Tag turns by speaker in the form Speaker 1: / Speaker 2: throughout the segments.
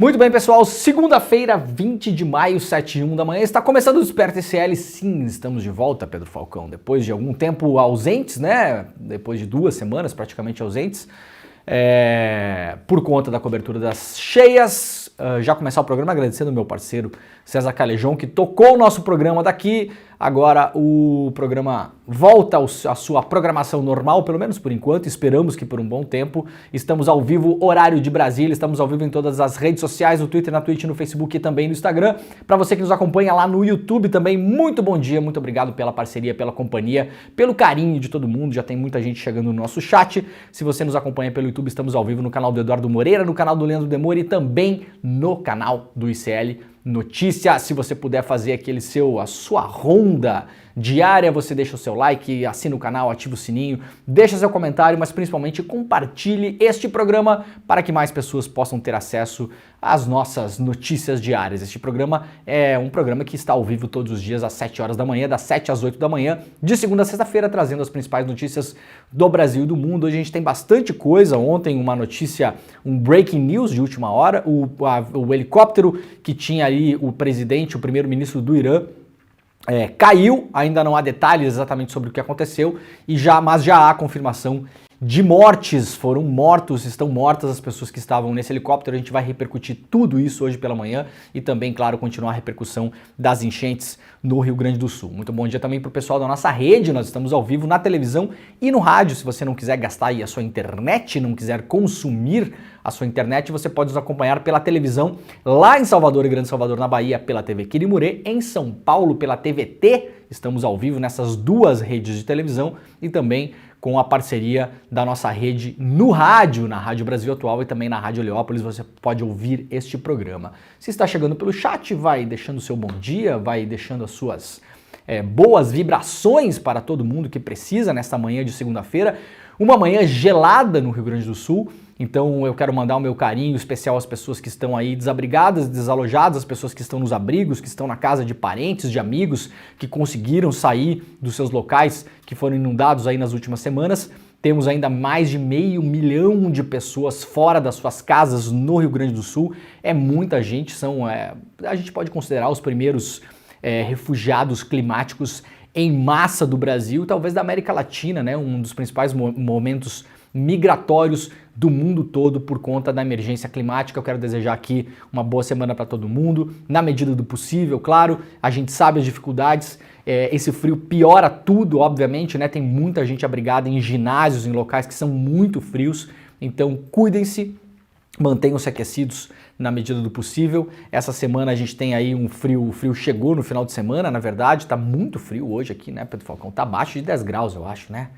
Speaker 1: Muito bem, pessoal, segunda-feira, 20 de maio, 7h01 da manhã, está começando o Desperta ICL. Sim, estamos de volta, Pedro Falcão, depois de algum tempo ausentes, né, depois de 2 semanas praticamente ausentes, por conta da cobertura das cheias. Já começar o programa agradecendo ao meu parceiro César Calejão, que tocou o nosso programa daqui. Agora o programa volta à sua programação normal, pelo menos por enquanto, esperamos que por um bom tempo. Estamos ao vivo, horário de Brasília, estamos ao vivo em todas as redes sociais, no Twitter, na Twitch, no Facebook e também no Instagram. Para você que nos acompanha lá no YouTube também, muito bom dia, muito obrigado pela parceria, pela companhia, pelo carinho de todo mundo. Já tem muita gente chegando no nosso chat. Se você nos acompanha pelo YouTube, estamos ao vivo no canal do Eduardo Moreira, no canal do Leandro Demore e também no canal do ICL Notícia. Se você puder fazer a sua ronda diária, você deixa o seu like, assina o canal, ativa o sininho, deixa seu comentário, mas principalmente compartilhe este programa para que mais pessoas possam ter acesso às nossas notícias diárias. Este programa é um programa que está ao vivo todos os dias às 7 horas da manhã, das 7 às 8 da manhã, de segunda a sexta-feira, trazendo as principais notícias do Brasil e do mundo. Hoje a gente tem bastante coisa. Ontem uma notícia, um breaking news de última hora, o helicóptero que tinha ali o presidente, o primeiro-ministro do Irã, caiu. Ainda não há detalhes exatamente sobre o que aconteceu, mas já há confirmação de mortes. Estão mortas as pessoas que estavam nesse helicóptero. A gente vai repercutir tudo isso hoje pela manhã e também, claro, continuar a repercussão das enchentes no Rio Grande do Sul. Muito bom dia também para o pessoal da nossa rede. Nós estamos ao vivo na televisão e no rádio. Se você não quiser gastar aí a sua internet, não quiser consumir a sua internet, você pode nos acompanhar pela televisão lá em Salvador e Grande Salvador, na Bahia, pela TV Quirimurê, em São Paulo, pela TVT. Estamos ao vivo nessas duas redes de televisão e também com a parceria da nossa rede no rádio, na Rádio Brasil Atual e também na Rádio Heliópolis. Você pode ouvir este programa. Se está chegando pelo chat, vai deixando o seu bom dia, vai deixando as suas boas vibrações para todo mundo que precisa nesta manhã de segunda-feira. Uma manhã gelada no Rio Grande do Sul. Então eu quero mandar o meu carinho especial às pessoas que estão aí desabrigadas, desalojadas, as pessoas que estão nos abrigos, que estão na casa de parentes, de amigos, que conseguiram sair dos seus locais, que foram inundados aí nas últimas semanas. Temos ainda mais de 500 mil de pessoas fora das suas casas no Rio Grande do Sul. É muita gente, a gente pode considerar os primeiros refugiados climáticos em massa do Brasil, talvez da América Latina, né? Um dos principais momentos migratórios do mundo todo por conta da emergência climática. Eu quero desejar aqui uma boa semana para todo mundo, na medida do possível, claro. A gente sabe as dificuldades, esse frio piora tudo, obviamente, né? Tem muita gente abrigada em ginásios, em locais que são muito frios, então cuidem-se, mantenham-se aquecidos na medida do possível. Essa semana a gente tem aí o frio chegou no final de semana, na verdade, tá muito frio hoje aqui, né, Pedro Falcão? Tá abaixo de 10 graus, eu acho, né?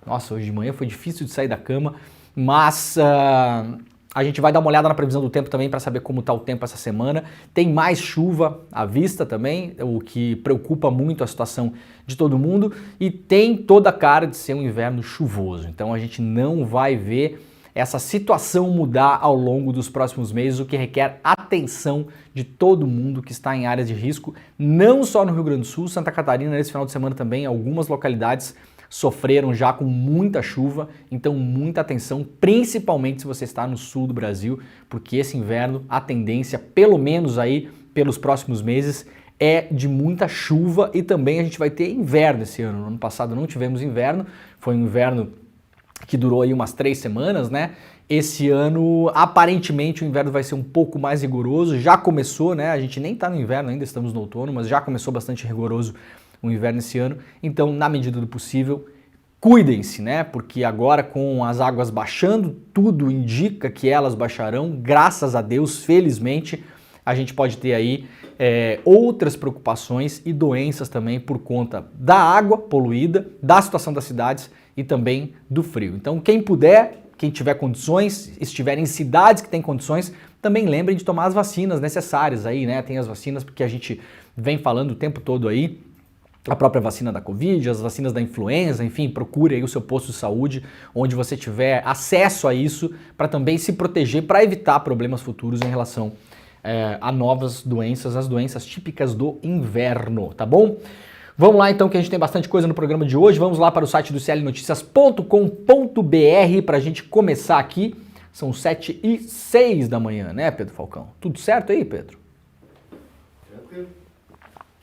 Speaker 1: Nossa, hoje de manhã foi difícil de sair da cama, mas a gente vai dar uma olhada na previsão do tempo também para saber como está o tempo essa semana. Tem mais chuva à vista também, o que preocupa muito a situação de todo mundo, e tem toda a cara de ser um inverno chuvoso. Então a gente não vai ver essa situação mudar ao longo dos próximos meses, o que requer atenção de todo mundo que está em áreas de risco, não só no Rio Grande do Sul, Santa Catarina, nesse final de semana também, algumas localidades sofreram já com muita chuva, então muita atenção, principalmente se você está no sul do Brasil, porque esse inverno, a tendência, pelo menos aí pelos próximos meses, é de muita chuva, e também a gente vai ter inverno esse ano. No ano passado não tivemos inverno, foi um inverno que durou aí umas 3 semanas, né? Esse ano, aparentemente, o inverno vai ser um pouco mais rigoroso, já começou, né? A gente nem tá no inverno ainda, estamos no outono, mas já começou bastante rigoroso o inverno esse ano. Então, na medida do possível, cuidem-se, né? Porque agora, com as águas baixando, tudo indica que elas baixarão, graças a Deus, felizmente. A gente pode ter aí outras preocupações e doenças também por conta da água poluída, da situação das cidades e também do frio. Então, quem puder, quem tiver condições, estiver em cidades que têm condições, também lembrem de tomar as vacinas necessárias aí, né? Tem as vacinas porque a gente vem falando o tempo todo aí, a própria vacina da Covid, as vacinas da influenza, enfim, procure aí o seu posto de saúde onde você tiver acesso a isso para também se proteger, para evitar problemas futuros em relação a novas doenças, as doenças típicas do inverno, tá bom? Vamos lá então que a gente tem bastante coisa no programa de hoje, vamos lá para o site do clnoticias.com.br para a gente começar aqui. São 7h06 da manhã, né, Pedro Falcão? Tudo certo aí, Pedro?
Speaker 2: Tranquilo.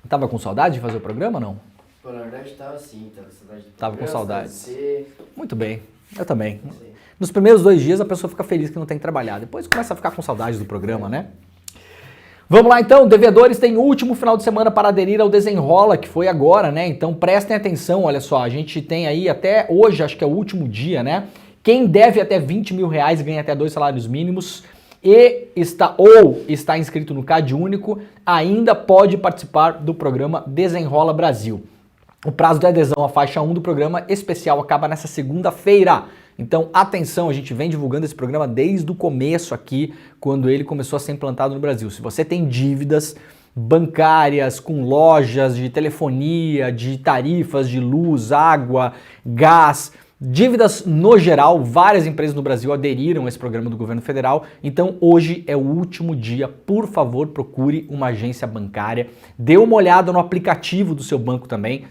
Speaker 1: Tava com saudade de fazer o programa, não?
Speaker 2: Pô, na verdade tava sim, tava com saudade do
Speaker 1: Tava com
Speaker 2: programa,
Speaker 1: saudade.
Speaker 2: Você...
Speaker 1: Muito bem, eu também.
Speaker 2: Sim.
Speaker 1: Nos primeiros 2 dias a pessoa fica feliz que não tem que trabalhar, depois começa a ficar com saudade do programa, né? Vamos lá então, devedores têm o último final de semana para aderir ao Desenrola, que foi agora, né? Então prestem atenção, olha só, a gente tem aí até hoje, acho que é o último dia, né? Quem deve até 20 mil reais ganha até 2 salários mínimos e está inscrito no CAD Único, ainda pode participar do programa Desenrola Brasil. O prazo de adesão à faixa 1 do programa especial acaba nessa segunda-feira. Então, atenção, a gente vem divulgando esse programa desde o começo aqui, quando ele começou a ser implantado no Brasil. Se você tem dívidas bancárias, com lojas de telefonia, de tarifas de luz, água, gás, dívidas no geral, várias empresas no Brasil aderiram a esse programa do governo federal, então hoje é o último dia, por favor procure uma agência bancária, dê uma olhada no aplicativo do seu banco também.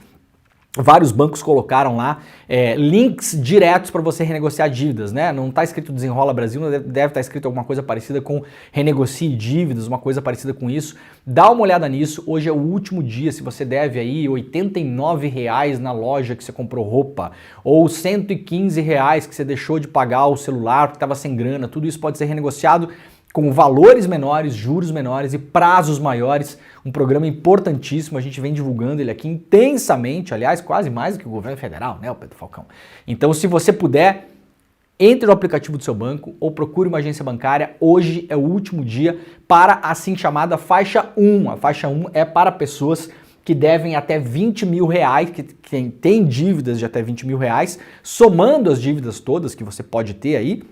Speaker 1: Vários bancos colocaram lá links diretos para você renegociar dívidas, né? Não está escrito Desenrola Brasil, deve estar escrito alguma coisa parecida com renegocie dívidas, uma coisa parecida com isso. Dá uma olhada nisso, hoje é o último dia, se você deve aí R$ 89 na loja que você comprou roupa, ou R$ 115 que você deixou de pagar o celular, que estava sem grana, tudo isso pode ser renegociado com valores menores, juros menores e prazos maiores, um programa importantíssimo, a gente vem divulgando ele aqui intensamente, aliás, quase mais do que o governo federal, né, o Pedro Falcão? Então, se você puder, entre no aplicativo do seu banco ou procure uma agência bancária, hoje é o último dia para a assim chamada faixa 1. A faixa 1 é para pessoas que devem até 20 mil reais, que tem dívidas de até 20 mil reais, somando as dívidas todas que você pode ter aí,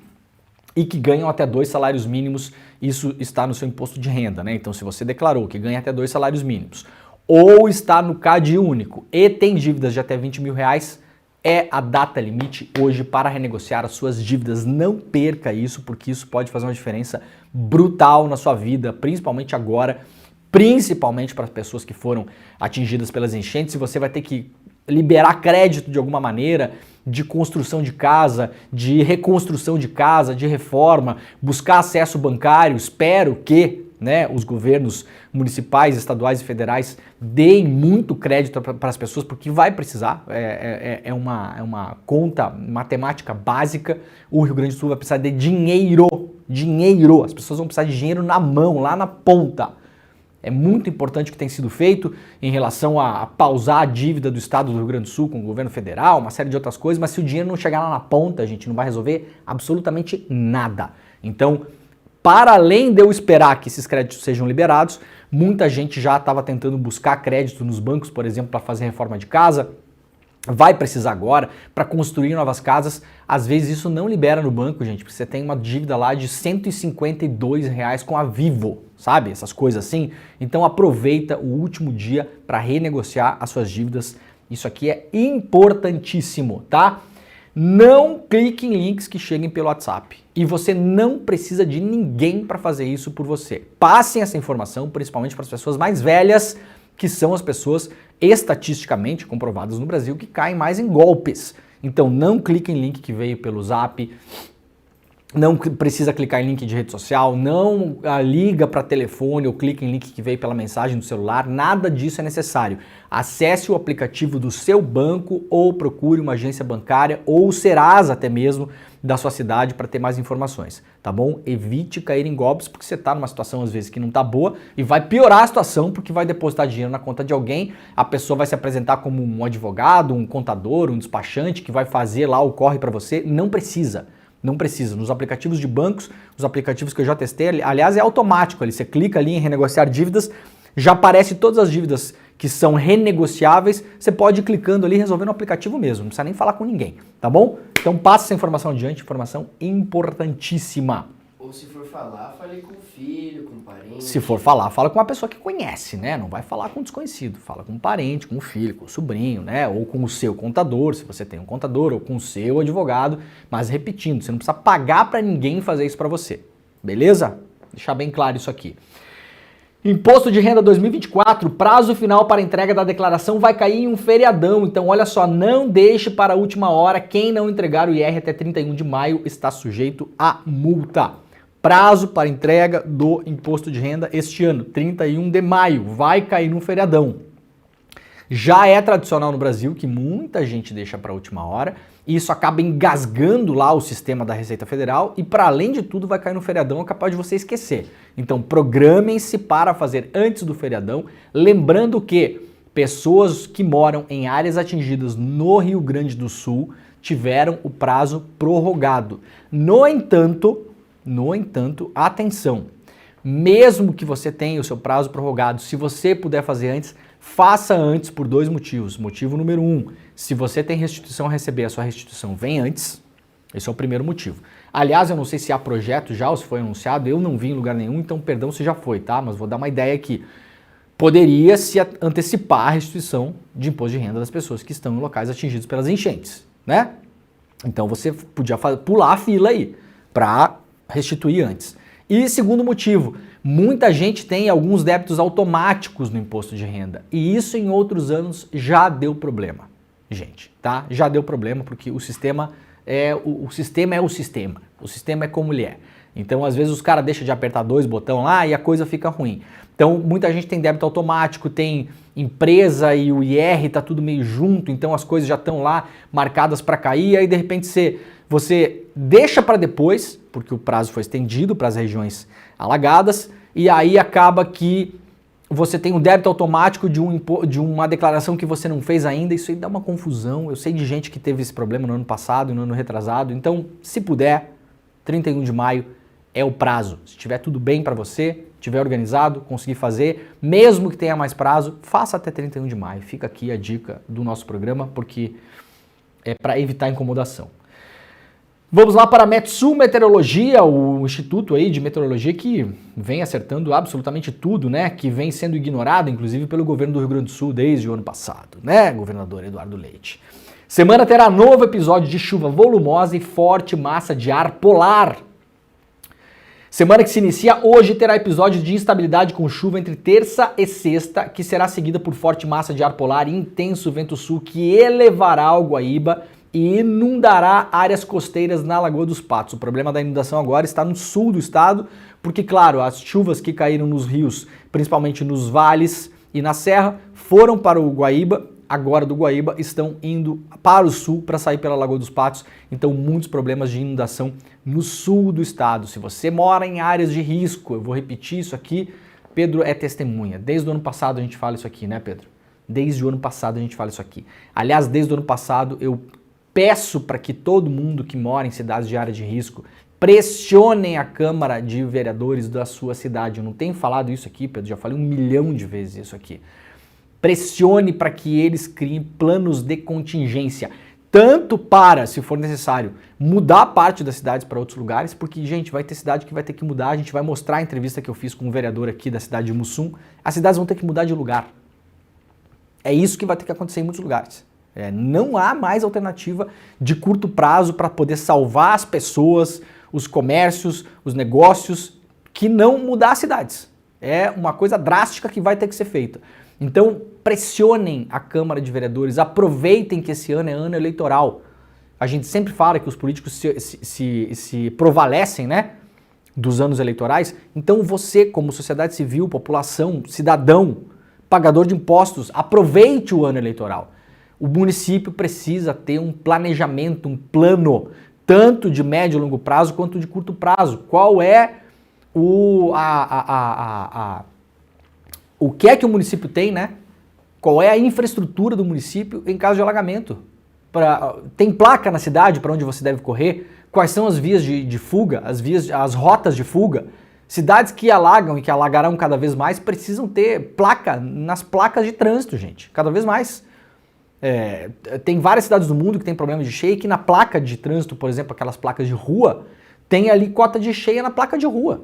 Speaker 1: e que ganham até 2 salários mínimos, isso está no seu imposto de renda, né? Então, se você declarou que ganha até 2 salários mínimos, ou está no CAD Único e tem dívidas de até 20 mil reais, é a data limite hoje para renegociar as suas dívidas. Não perca isso, porque isso pode fazer uma diferença brutal na sua vida, principalmente agora, principalmente para as pessoas que foram atingidas pelas enchentes, e você vai ter que liberar crédito de alguma maneira, de construção de casa, de reconstrução de casa, de reforma, buscar acesso bancário. Espero que, né, os governos municipais, estaduais e federais deem muito crédito para as pessoas, porque vai precisar, é uma conta matemática básica. O Rio Grande do Sul vai precisar de dinheiro, as pessoas vão precisar de dinheiro na mão, lá na ponta. É muito importante o que tem sido feito em relação a pausar a dívida do estado do Rio Grande do Sul com o governo federal, uma série de outras coisas, mas se o dinheiro não chegar lá na ponta, a gente não vai resolver absolutamente nada. Então, para além de eu esperar que esses créditos sejam liberados, muita gente já estava tentando buscar crédito nos bancos, por exemplo, para fazer reforma de casa. Vai precisar agora para construir novas casas. Às vezes isso não libera no banco, gente, porque você tem uma dívida lá de R$ 152 com a Vivo, sabe? Essas coisas assim. Então aproveita o último dia para renegociar as suas dívidas. Isso aqui é importantíssimo, tá? Não clique em links que cheguem pelo WhatsApp. E você não precisa de ninguém para fazer isso por você. Passem essa informação, principalmente para as pessoas mais velhas, que são as pessoas estatisticamente comprovadas no Brasil que caem mais em golpes. Então não clique em link que veio pelo Zap, não precisa clicar em link de rede social, não liga para telefone ou clique em link que veio pela mensagem do celular, nada disso é necessário. Acesse o aplicativo do seu banco ou procure uma agência bancária ou o Serasa até mesmo da sua cidade para ter mais informações, tá bom? Evite cair em golpes porque você está numa situação às vezes que não está boa e vai piorar a situação porque vai depositar dinheiro na conta de alguém, a pessoa vai se apresentar como um advogado, um contador, um despachante que vai fazer lá o corre para você. Não precisa. Não precisa. Nos aplicativos de bancos, os aplicativos que eu já testei, aliás, é automático ali. Você clica ali em renegociar dívidas, já aparece todas as dívidas que são renegociáveis, você pode ir clicando ali e resolver no aplicativo mesmo, não precisa nem falar com ninguém, tá bom? Então passa essa informação adiante, informação importantíssima.
Speaker 2: Ô Ou se for falar, falei com o filho, com o parente.
Speaker 1: Se for falar, fala com uma pessoa que conhece, né? Não vai falar com um desconhecido. Fala com um parente, com um filho, com um sobrinho, né? Ou com o seu contador, se você tem um contador, ou com o seu advogado. Mas repetindo, você não precisa pagar para ninguém fazer isso para você. Beleza? Deixar bem claro isso aqui. Imposto de renda 2024, prazo final para entrega da declaração vai cair em um feriadão. Então, olha só, não deixe para a última hora. Quem não entregar o IR até 31 de maio está sujeito a multa. Prazo para entrega do imposto de renda este ano, 31 de maio, vai cair num feriadão. Já é tradicional no Brasil que muita gente deixa para a última hora e isso acaba engasgando lá o sistema da Receita Federal e, para além de tudo, vai cair no feriadão, é capaz de você esquecer. Então, programem-se para fazer antes do feriadão, lembrando que pessoas que moram em áreas atingidas no Rio Grande do Sul tiveram o prazo prorrogado. No entanto, atenção, mesmo que você tenha o seu prazo prorrogado, se você puder fazer antes, faça antes por dois motivos. Motivo número 1, se você tem restituição a receber, a sua restituição vem antes. Esse é o primeiro motivo. Aliás, eu não sei se há projeto já ou se foi anunciado, eu não vi em lugar nenhum, então perdão se já foi, tá? Mas vou dar uma ideia aqui. Poderia se antecipar a restituição de imposto de renda das pessoas que estão em locais atingidos pelas enchentes, né? Então você podia pular a fila aí para restituir antes. E segundo motivo, muita gente tem alguns débitos automáticos no imposto de renda e isso em outros anos já deu problema, gente, tá? Já deu problema porque o sistema é o sistema, o sistema é como ele é. Então às vezes os caras deixam de apertar dois botões lá e a coisa fica ruim. Então muita gente tem débito automático, tem empresa e o IR, tá tudo meio junto, então as coisas já estão lá marcadas para cair, aí de repente você deixa para depois, porque o prazo foi estendido para as regiões alagadas, e aí acaba que você tem um débito automático de uma declaração que você não fez ainda, isso aí dá uma confusão. Eu sei de gente que teve esse problema no ano passado e no ano retrasado, então se puder, 31 de maio é o prazo. Se tiver tudo bem para você, tiver organizado, conseguir fazer, mesmo que tenha mais prazo, faça até 31 de maio. Fica aqui a dica do nosso programa, porque é para evitar incomodação. Vamos lá para a Metsul Meteorologia, o instituto aí de meteorologia que vem acertando absolutamente tudo, né? Que vem sendo ignorado, inclusive, pelo governo do Rio Grande do Sul desde o ano passado, né? Governador Eduardo Leite. Semana terá novo episódio de chuva volumosa e forte massa de ar polar. Semana que se inicia hoje terá episódio de instabilidade com chuva entre terça e sexta, que será seguida por forte massa de ar polar e intenso vento sul que elevará o Guaíba e inundará áreas costeiras na Lagoa dos Patos. O problema da inundação agora está no sul do estado, porque, claro, as chuvas que caíram nos rios, principalmente nos vales e na serra, foram para o Guaíba, agora do Guaíba estão indo para o sul para sair pela Lagoa dos Patos, então muitos problemas de inundação no sul do estado. Se você mora em áreas de risco, eu vou repetir isso aqui, Pedro é testemunha. Desde o ano passado a gente fala isso aqui, né, Pedro? Desde o ano passado a gente fala isso aqui. Aliás, desde o ano passado eu peço para que todo mundo que mora em cidades de área de risco pressionem a Câmara de Vereadores da sua cidade. Eu não tenho falado isso aqui, Pedro, já falei 1 milhão de vezes isso aqui. Pressione para que eles criem planos de contingência, tanto para, se for necessário, mudar parte das cidades para outros lugares, porque, gente, vai ter cidade que vai ter que mudar, a gente vai mostrar a entrevista que eu fiz com um vereador aqui da cidade de Mussum, as cidades vão ter que mudar de lugar. É isso que vai ter que acontecer em muitos lugares. Não há mais alternativa de curto prazo para poder salvar as pessoas, os comércios, os negócios, que não mudar as cidades. É uma coisa drástica que vai ter que ser feita. Então, pressionem a Câmara de Vereadores, aproveitem que esse ano é ano eleitoral. A gente sempre fala que os políticos se provalecem, né, dos anos eleitorais. Então você, como sociedade civil, população, cidadão, pagador de impostos, aproveite o ano eleitoral. O município precisa ter um planejamento, um plano, tanto de médio e longo prazo quanto de curto prazo. Qual é o que é que o município tem, né? Qual é a infraestrutura do município em caso de alagamento? Tem placa na cidade para onde você deve correr? Quais são as vias de fuga, as rotas de fuga? Cidades que alagam e que alagarão cada vez mais precisam ter placa nas placas de trânsito, gente, cada vez mais. Tem várias cidades do mundo que tem problema de cheia e que na placa de trânsito, por exemplo, aquelas placas de rua, tem ali cota de cheia na placa de rua.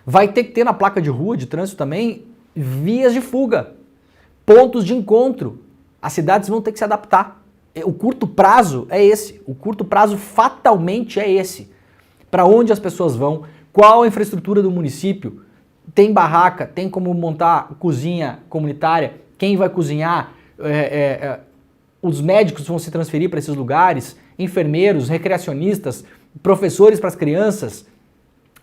Speaker 1: Vai ter que ter na placa de rua, de trânsito também, vias de fuga, pontos de encontro. As cidades vão ter que se adaptar. O curto prazo é esse. O curto prazo fatalmente é esse. Para onde as pessoas vão, qual a infraestrutura do município, tem barraca, tem como montar cozinha comunitária, quem vai cozinhar, os médicos vão se transferir para esses lugares, enfermeiros, recreacionistas, professores para as crianças.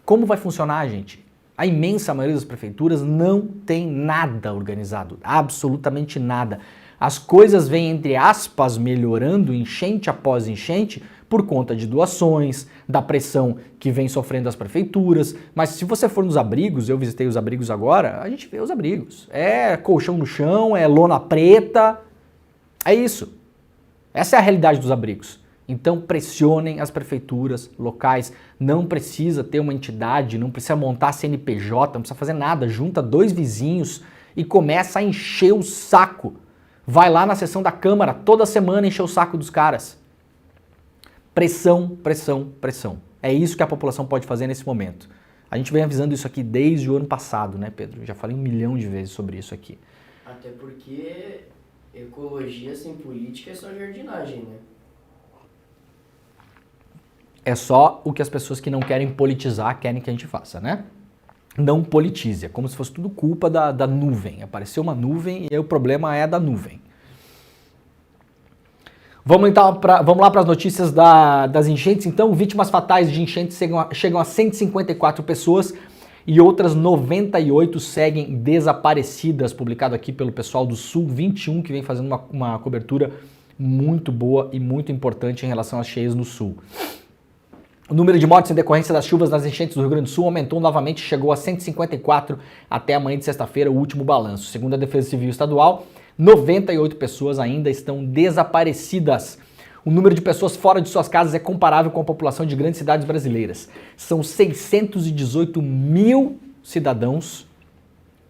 Speaker 1: Como vai funcionar, gente? A imensa maioria das prefeituras não tem nada organizado, absolutamente nada. As coisas vêm, entre aspas, melhorando enchente após enchente por conta de doações, da pressão que vem sofrendo as prefeituras. Mas se você for nos abrigos, eu visitei os abrigos agora, a gente vê os abrigos. É colchão no chão, é lona preta, é isso. Essa é a realidade dos abrigos. Então pressionem as prefeituras locais, não precisa ter uma entidade, não precisa montar CNPJ, não precisa fazer nada, junta 2 vizinhos e começa a encher o saco. Vai lá na sessão da Câmara toda semana encher o saco dos caras. Pressão, pressão, pressão. É isso que a população pode fazer nesse momento. A gente vem avisando isso aqui desde o ano passado, né, Pedro? Já falei 1 milhão de vezes sobre isso aqui.
Speaker 2: Até porque ecologia sem política é só jardinagem, né?
Speaker 1: É só o que as pessoas que não querem politizar querem que a gente faça, né? Não politize, é como se fosse tudo culpa da nuvem. Apareceu uma nuvem e aí o problema é da nuvem. Vamos lá para as notícias das enchentes. Então, vítimas fatais de enchentes chegam a 154 pessoas e outras 98 seguem desaparecidas, publicado aqui pelo pessoal do Sul 21, que vem fazendo uma cobertura muito boa e muito importante em relação às cheias no Sul. O número de mortes em decorrência das chuvas nas enchentes do Rio Grande do Sul aumentou novamente e chegou a 154 até a manhã de sexta-feira, o último balanço. Segundo a Defesa Civil Estadual, 98 pessoas ainda estão desaparecidas. O número de pessoas fora de suas casas é comparável com a população de grandes cidades brasileiras. São 618 mil cidadãos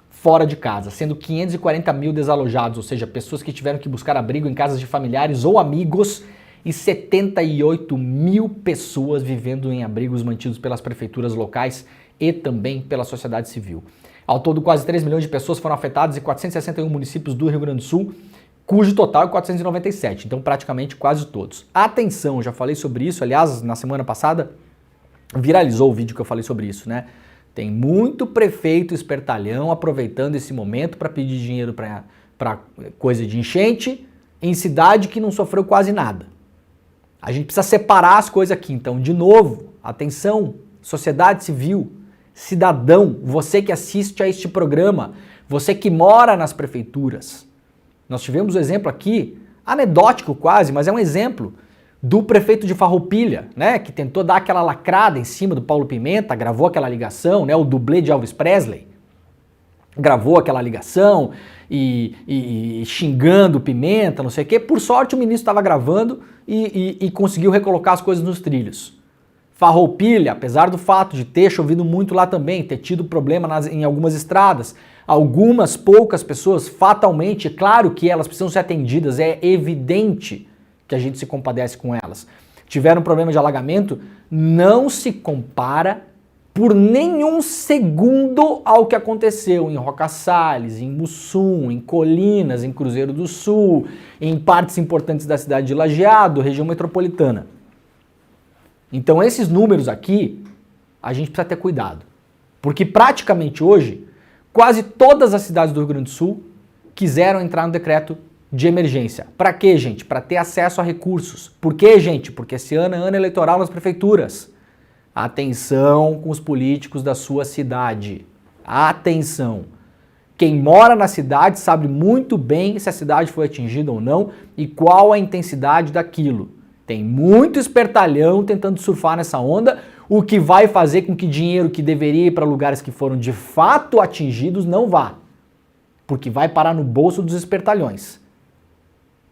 Speaker 1: fora de casa, sendo 540 mil desalojados, ou seja, pessoas que tiveram que buscar abrigo em casas de familiares ou amigos, e 78 mil pessoas vivendo em abrigos mantidos pelas prefeituras locais e também pela sociedade civil. Ao todo, quase 3 milhões de pessoas foram afetadas em 461 municípios do Rio Grande do Sul, cujo total é 497, então praticamente quase todos. Atenção, já falei sobre isso, aliás, na semana passada viralizou o vídeo que eu falei sobre isso, né? Tem muito prefeito espertalhão aproveitando esse momento para pedir dinheiro para coisa de enchente em cidade que não sofreu quase nada. A gente precisa separar as coisas aqui. Então, de novo, atenção, sociedade civil, cidadão, você que assiste a este programa, você que mora nas prefeituras. Nós tivemos um exemplo aqui, anedótico quase, mas é um exemplo, do prefeito de Farroupilha, né, que tentou dar aquela lacrada em cima do Paulo Pimenta, gravou aquela ligação, né, o dublê de Elvis Presley, gravou aquela ligação e xingando o Pimenta, não sei o quê. Por sorte o ministro estava gravando e conseguiu recolocar as coisas nos trilhos. Farroupilha, apesar do fato de ter chovido muito lá também, ter tido problema em algumas estradas, algumas poucas pessoas, fatalmente, claro que elas precisam ser atendidas, é evidente que a gente se compadece com elas. Tiveram problema de alagamento, não se compara por nenhum segundo ao que aconteceu em Roca Salles, em Mussum, em Colinas, em Cruzeiro do Sul, em partes importantes da cidade de Lajeado, região metropolitana. Então esses números aqui, a gente precisa ter cuidado. Porque praticamente hoje, quase todas as cidades do Rio Grande do Sul quiseram entrar no decreto de emergência. Para quê, gente? Para ter acesso a recursos. Por quê, gente? Porque esse ano é ano eleitoral nas prefeituras. Atenção com os políticos da sua cidade. Atenção. Quem mora na cidade sabe muito bem se a cidade foi atingida ou não e qual a intensidade daquilo. Tem muito espertalhão tentando surfar nessa onda, o que vai fazer com que dinheiro que deveria ir para lugares que foram de fato atingidos não vá. Porque vai parar no bolso dos espertalhões.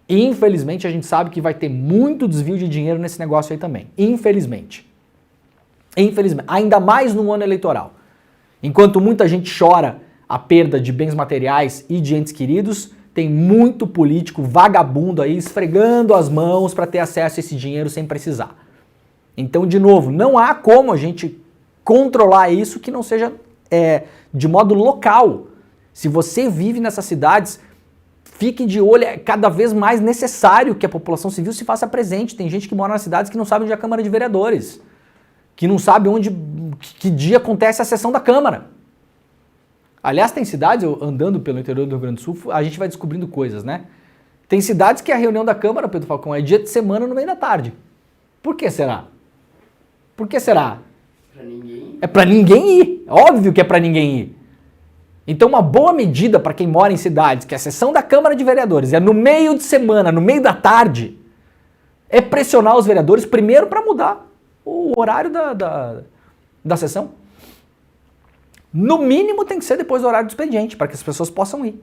Speaker 1: E, infelizmente, a gente sabe que vai ter muito desvio de dinheiro nesse negócio aí também. Infelizmente. Infelizmente. Ainda mais no ano eleitoral. Enquanto muita gente chora a perda de bens materiais e de entes queridos, tem muito político vagabundo aí esfregando as mãos para ter acesso a esse dinheiro sem precisar. Então, de novo, não há como a gente controlar isso que não seja de modo local. Se você vive nessas cidades, fique de olho, é cada vez mais necessário que a população civil se faça presente. Tem gente que mora nas cidades que não sabe onde é a Câmara de Vereadores, que não sabe que dia acontece a sessão da Câmara. Aliás, tem cidades, eu andando pelo interior do Rio Grande do Sul, a gente vai descobrindo coisas, né? Tem cidades que a reunião da Câmara, Pedro Falcão, é dia de semana no meio da tarde. Por que será? Por que será?
Speaker 2: Pra ninguém.
Speaker 1: É pra ninguém ir. Óbvio que é pra ninguém ir. Então, uma boa medida para quem mora em cidades que a sessão da Câmara de Vereadores é no meio de semana, no meio da tarde, é pressionar os vereadores primeiro para mudar o horário da sessão. No mínimo tem que ser depois do horário do expediente, para que as pessoas possam ir.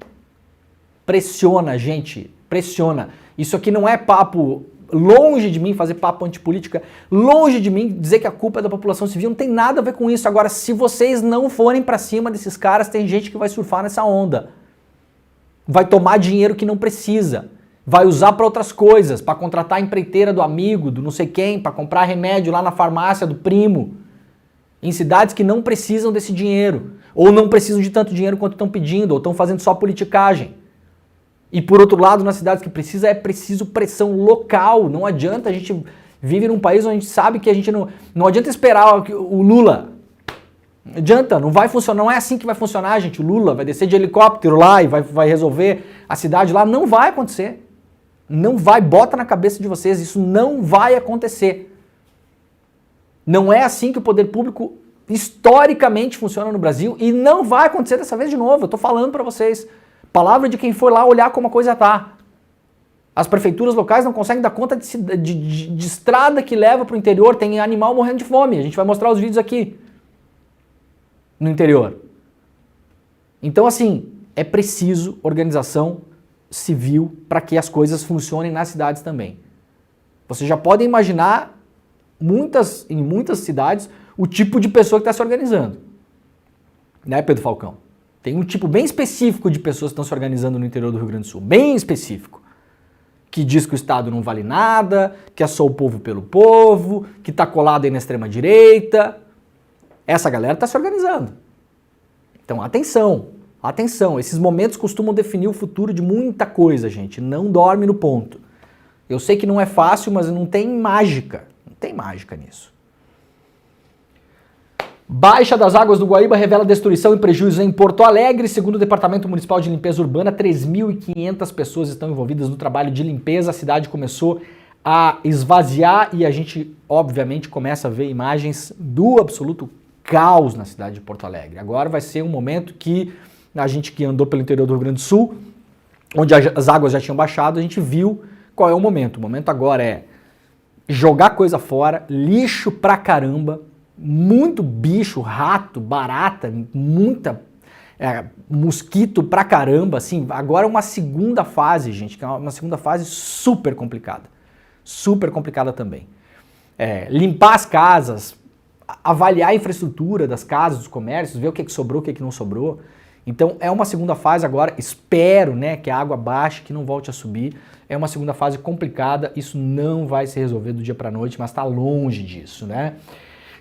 Speaker 1: Pressiona, gente, pressiona. Isso aqui não é papo, longe de mim fazer papo antipolítica, longe de mim dizer que a culpa é da população civil, não tem nada a ver com isso. Agora, se vocês não forem para cima desses caras, tem gente que vai surfar nessa onda. Vai tomar dinheiro que não precisa. Vai usar para outras coisas, para contratar a empreiteira do amigo, do não sei quem, para comprar remédio lá na farmácia do primo. Em cidades que não precisam desse dinheiro, ou não precisam de tanto dinheiro quanto estão pedindo, ou estão fazendo só politicagem. E por outro lado, nas cidades que precisa, é preciso pressão local. Não adianta, a gente vive num país onde a gente sabe que a gente não adianta esperar o Lula. Não adianta, não vai funcionar, não é assim que vai funcionar, gente. O Lula vai descer de helicóptero lá e vai resolver a cidade lá. Não vai acontecer. Não vai, bota na cabeça de vocês, isso não vai acontecer. Não é assim que o poder público historicamente funciona no Brasil e não vai acontecer dessa vez de novo. Eu tô falando para vocês. Palavra de quem foi lá olhar como a coisa tá. As prefeituras locais não conseguem dar conta de estrada que leva para o interior, tem animal morrendo de fome. A gente vai mostrar os vídeos aqui no interior. Então, assim, é preciso organização civil para que as coisas funcionem nas cidades também. Vocês já podem imaginar em muitas cidades o tipo de pessoa que está se organizando. Né, Pedro Falcão? Tem um tipo bem específico de pessoas que estão se organizando no interior do Rio Grande do Sul, bem específico, que diz que o Estado não vale nada, que é só o povo pelo povo, que está colado aí na extrema-direita. Essa galera está se organizando. Então, atenção, atenção. Esses momentos costumam definir o futuro de muita coisa, gente. Não dorme no ponto. Eu sei que não é fácil, mas não tem mágica. Não tem mágica nisso. Baixa das águas do Guaíba revela destruição e prejuízo em Porto Alegre. Segundo o Departamento Municipal de Limpeza Urbana, 3.500 pessoas estão envolvidas no trabalho de limpeza. A cidade começou a esvaziar e a gente, obviamente, começa a ver imagens do absoluto caos na cidade de Porto Alegre. Agora vai ser um momento que a gente que andou pelo interior do Rio Grande do Sul, onde as águas já tinham baixado, a gente viu qual é o momento. O momento agora é jogar coisa fora, lixo pra caramba, muito bicho, rato, barata, muita mosquito pra caramba, assim. Agora é uma segunda fase, gente, que é uma segunda fase super complicada também. Limpar as casas, avaliar a infraestrutura das casas, dos comércios, ver o que sobrou, o que não sobrou. Então é uma segunda fase agora, espero, né, que a água baixe, que não volte a subir. É uma segunda fase complicada, isso não vai se resolver do dia para a noite, mas está longe disso, né?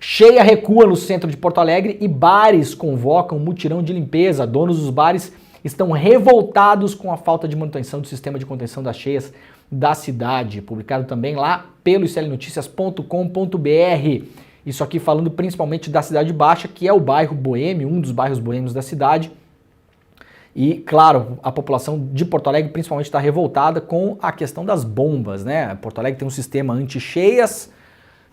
Speaker 1: Cheia recua no centro de Porto Alegre e bares convocam mutirão de limpeza. Donos dos bares estão revoltados com a falta de manutenção do sistema de contenção das cheias da cidade. Publicado também lá pelo iclnoticias.com.br. Isso aqui falando principalmente da Cidade Baixa, que é o bairro boêmio, um dos bairros boêmios da cidade. E, claro, a população de Porto Alegre principalmente está revoltada com a questão das bombas, né? Porto Alegre tem um sistema anti-cheias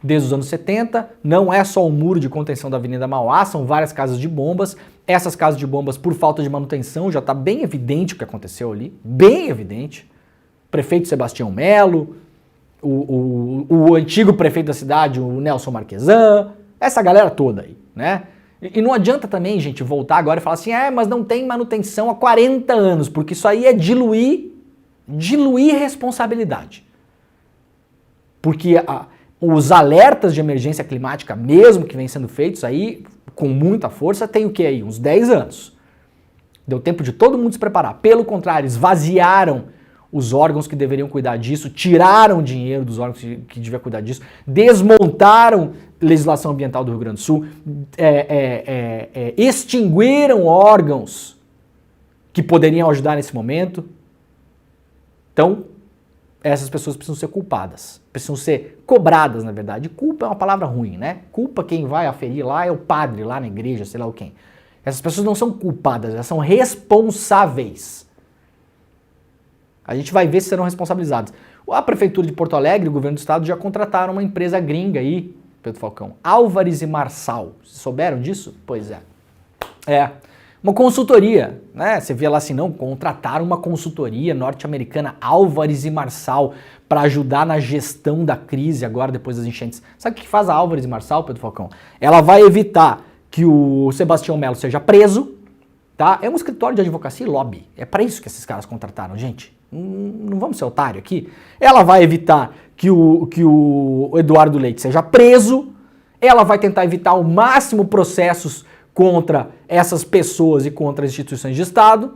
Speaker 1: desde os anos 70, não é só o muro de contenção da Avenida Mauá, são várias casas de bombas. Essas casas de bombas, por falta de manutenção, já está bem evidente o que aconteceu ali, bem evidente. Prefeito Sebastião Melo, o antigo prefeito da cidade, o Nelson Marquesan, essa galera toda aí, né? E não adianta também, gente, voltar agora e falar assim, mas não tem manutenção há 40 anos, porque isso aí é diluir responsabilidade. Porque os alertas de emergência climática, mesmo que vêm sendo feitos aí, com muita força, tem o que aí? Uns 10 anos. Deu tempo de todo mundo se preparar. Pelo contrário, esvaziaram os órgãos que deveriam cuidar disso, tiraram dinheiro dos órgãos que deviam cuidar disso, desmontaram legislação ambiental do Rio Grande do Sul, extinguiram órgãos que poderiam ajudar nesse momento. Então, essas pessoas precisam ser culpadas, precisam ser cobradas, na verdade. Culpa é uma palavra ruim, né? Culpa, quem vai aferir lá é o padre lá na igreja, sei lá o quem. Essas pessoas não são culpadas, elas são responsáveis. A gente vai ver se serão responsabilizadas. A Prefeitura de Porto Alegre e o Governo do Estado já contrataram uma empresa gringa aí, Pedro Falcão, Álvares e Marçal. Vocês souberam disso? Pois é. Uma consultoria, né? Você vê lá assim, não, contrataram uma consultoria norte-americana, Álvares e Marçal, para ajudar na gestão da crise agora, depois das enchentes. Sabe o que faz a Álvares e Marçal, Pedro Falcão? Ela vai evitar que o Sebastião Melo seja preso, tá? É um escritório de advocacia e lobby. É para isso que esses caras contrataram, gente. Não vamos ser otário aqui. Ela vai evitar que o Eduardo Leite seja preso. Ela vai tentar evitar ao máximo processos contra essas pessoas e contra as instituições de Estado.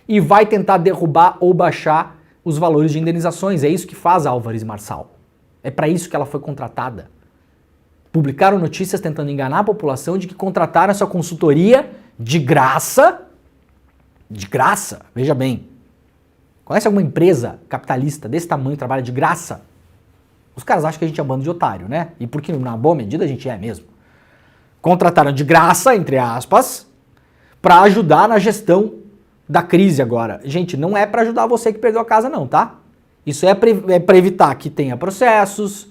Speaker 1: E vai tentar derrubar ou baixar os valores de indenizações. É isso que faz a Álvares e Marçal. É para isso que ela foi contratada. Publicaram notícias tentando enganar a população de que contrataram essa consultoria de graça. De graça, veja bem. Conhece alguma empresa capitalista desse tamanho que trabalha de graça? Os caras acham que a gente é um bando de otário, né? E porque na boa medida a gente é mesmo. Contrataram de graça, entre aspas, para ajudar na gestão da crise agora. Gente, não é para ajudar você que perdeu a casa não, tá? Isso é para evitar que tenha processos,